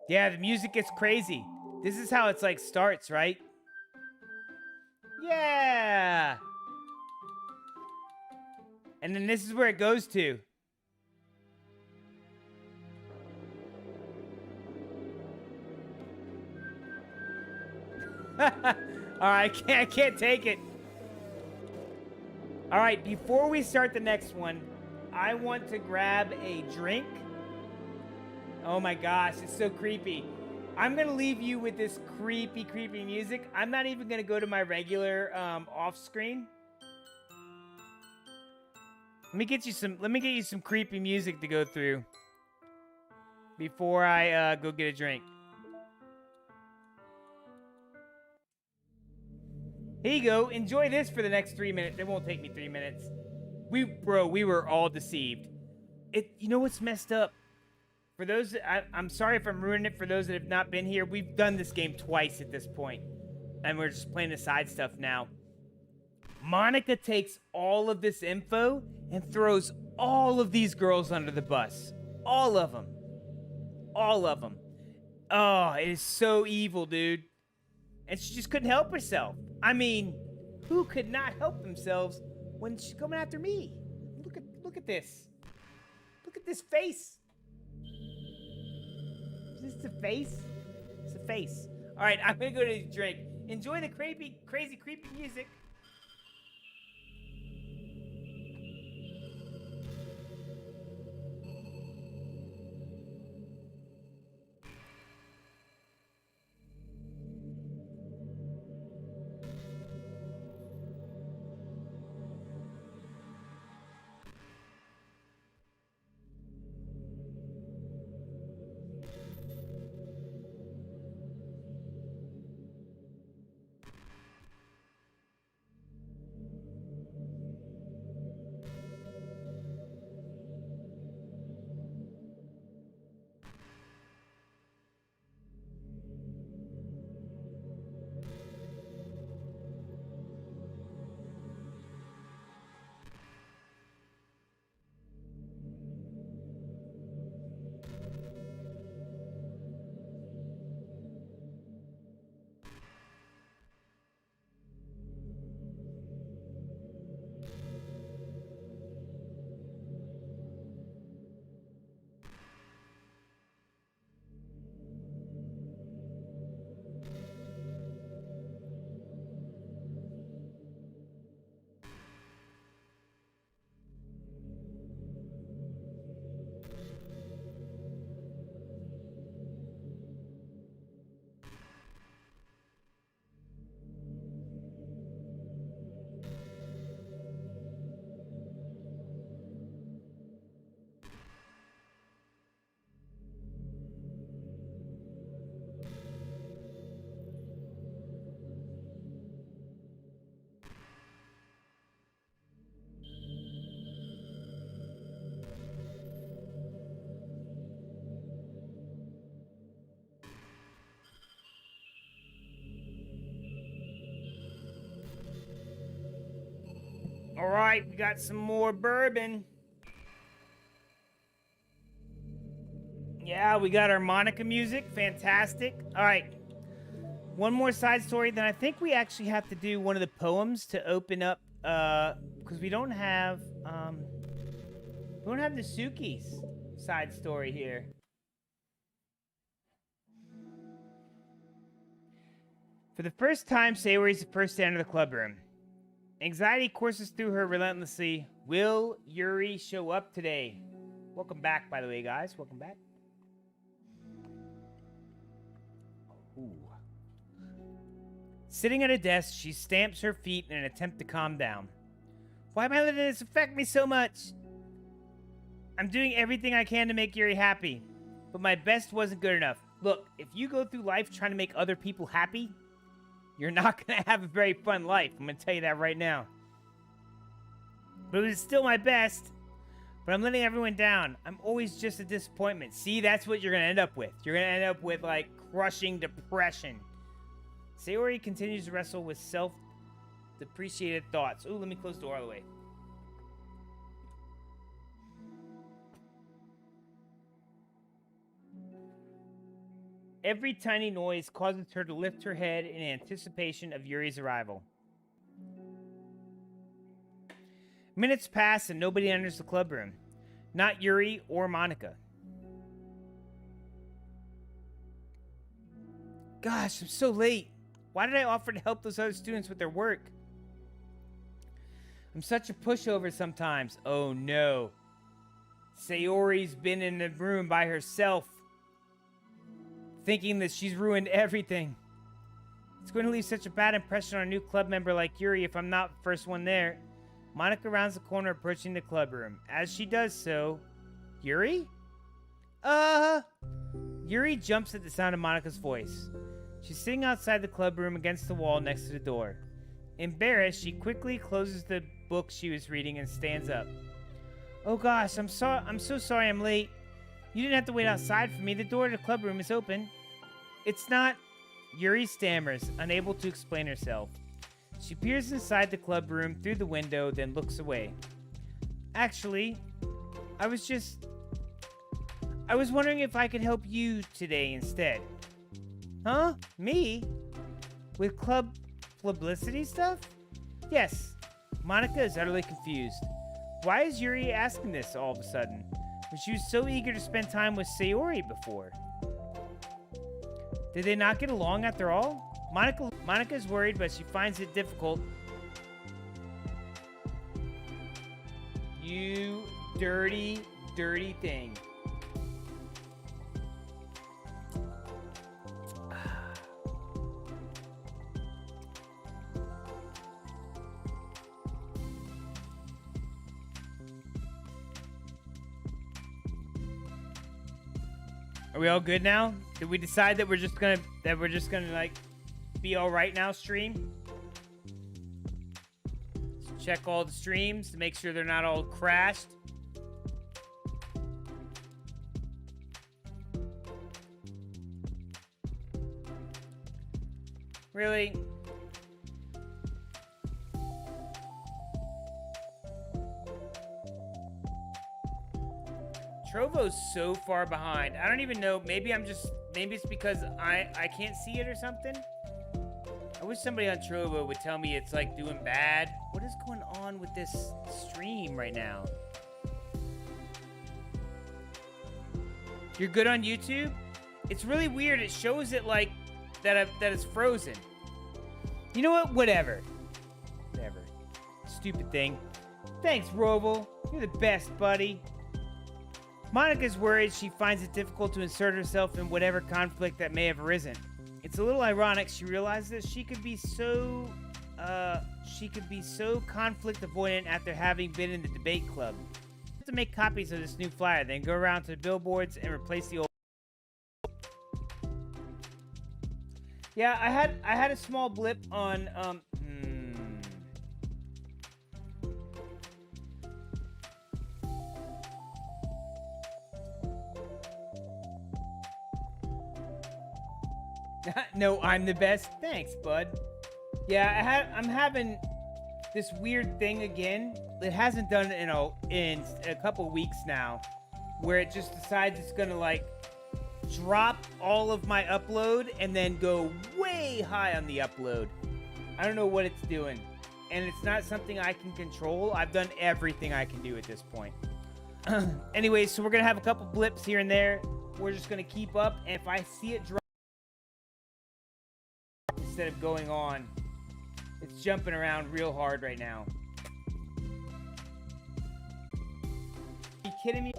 Yeah, the music gets crazy. This is how it's like starts, right? Yeah. And then this is where it goes to. All right, I can't take it. All right, before we start the next one, I want to grab a drink. Oh my gosh, it's so creepy. I'm going to leave you with this creepy music. I'm not even going to go to my regular off screen. Let me get you some creepy music to go through before I go get a drink. Here you go. Enjoy this for the next 3 minutes. It won't take me 3 minutes. We were all deceived. You know what's messed up? For those, I'm sorry if I'm ruining it for those that have not been here. We've done this game twice at this point, and we're just playing the side stuff now. Monica takes all of this info and throws all of these girls under the bus. All of them. All of them. Oh, it is so evil, dude. And she just couldn't help herself. I mean, who could not help themselves when she's coming after me? Look at this. Look at this face. Is this a face? It's a face. All right, I'm gonna go to the drink. Enjoy the crazy, creepy music. All right, we got some more bourbon. Yeah, we got our Monica music. Fantastic. All right. One more side story. Then I think we actually have to do one of the poems to open up, because we don't have Nasuki's side story here. For the first time, Sayori's the first to enter the club room. Anxiety courses through her relentlessly. Will Yuri show up today? Welcome back, by the way, guys. Welcome back. Ooh. Sitting at a desk, she stamps her feet in an attempt to calm down. Why am I letting this affect me so much? I'm doing everything I can to make Yuri happy, but my best wasn't good enough. Look, if you go through life trying to make other people happy, you're not going to have a very fun life. I'm going to tell you that right now. But it was still my best. But I'm letting everyone down. I'm always just a disappointment. See, that's what you're going to end up with. You're going to end up with, like, crushing depression. Sayori continues to wrestle with self-depreciated thoughts. Ooh, let me close the door all the way. Every tiny noise causes her to lift her head in anticipation of Yuri's arrival. Minutes pass and nobody enters the club room. Not Yuri or Monica. Gosh, I'm so late. Why did I offer to help those other students with their work? I'm such a pushover sometimes. Oh no. Sayori's been in the room by herself, thinking that she's ruined everything. It's going to leave such a bad impression on a new club member like Yuri if I'm not the first one there. Monica rounds the corner, approaching the club room. As she does so, Yuri? Yuri jumps at the sound of Monica's voice. She's sitting outside the club room against the wall next to the door. Embarrassed, she quickly closes the book she was reading and stands up. Oh gosh, I'm so sorry I'm late. You didn't have to wait outside for me. The door to the club room is open. It's not... Yuri stammers, unable to explain herself. She peers inside the club room through the window, then looks away. Actually, I was wondering if I could help you today instead. Huh? Me? With club publicity stuff? Yes. Monica is utterly confused. Why is Yuri asking this all of a sudden, when she was so eager to spend time with Sayori before? Did they not get along after all? Monica's worried, but she finds it difficult. You dirty, dirty thing. Are we all good now? Did we decide that we're just gonna like be all right now, stream? Let's check all the streams to make sure they're not all crashed. Really? Trovo's so far behind. I don't even know. Maybe it's because I can't see it or something. I wish somebody on Trovo would tell me it's like doing bad. What is going on with this stream right now? You're good on YouTube? It's really weird. It shows it like that it's frozen. You know what? Whatever. Stupid thing. Thanks, Roval. You're the best, buddy. Monica's worried she finds it difficult to insert herself in whatever conflict that may have arisen. It's a little ironic she realizes she could be so conflict avoidant after having been in the debate club. I have to make copies of this new flyer, then go around to the billboards and replace the old. Yeah, I had a small blip on No, I'm the best. Thanks, bud. Yeah, I'm having this weird thing again. It hasn't done it in a couple weeks now, where it just decides it's gonna like drop all of my upload and then go way high on the upload. I don't know what it's doing, and it's not something I can control. I've done everything I can do at this point. Anyways, so we're gonna have a couple blips here and there. We're just gonna keep up, and if I see it drop instead of going on, it's jumping around real hard right now. Are you kidding me?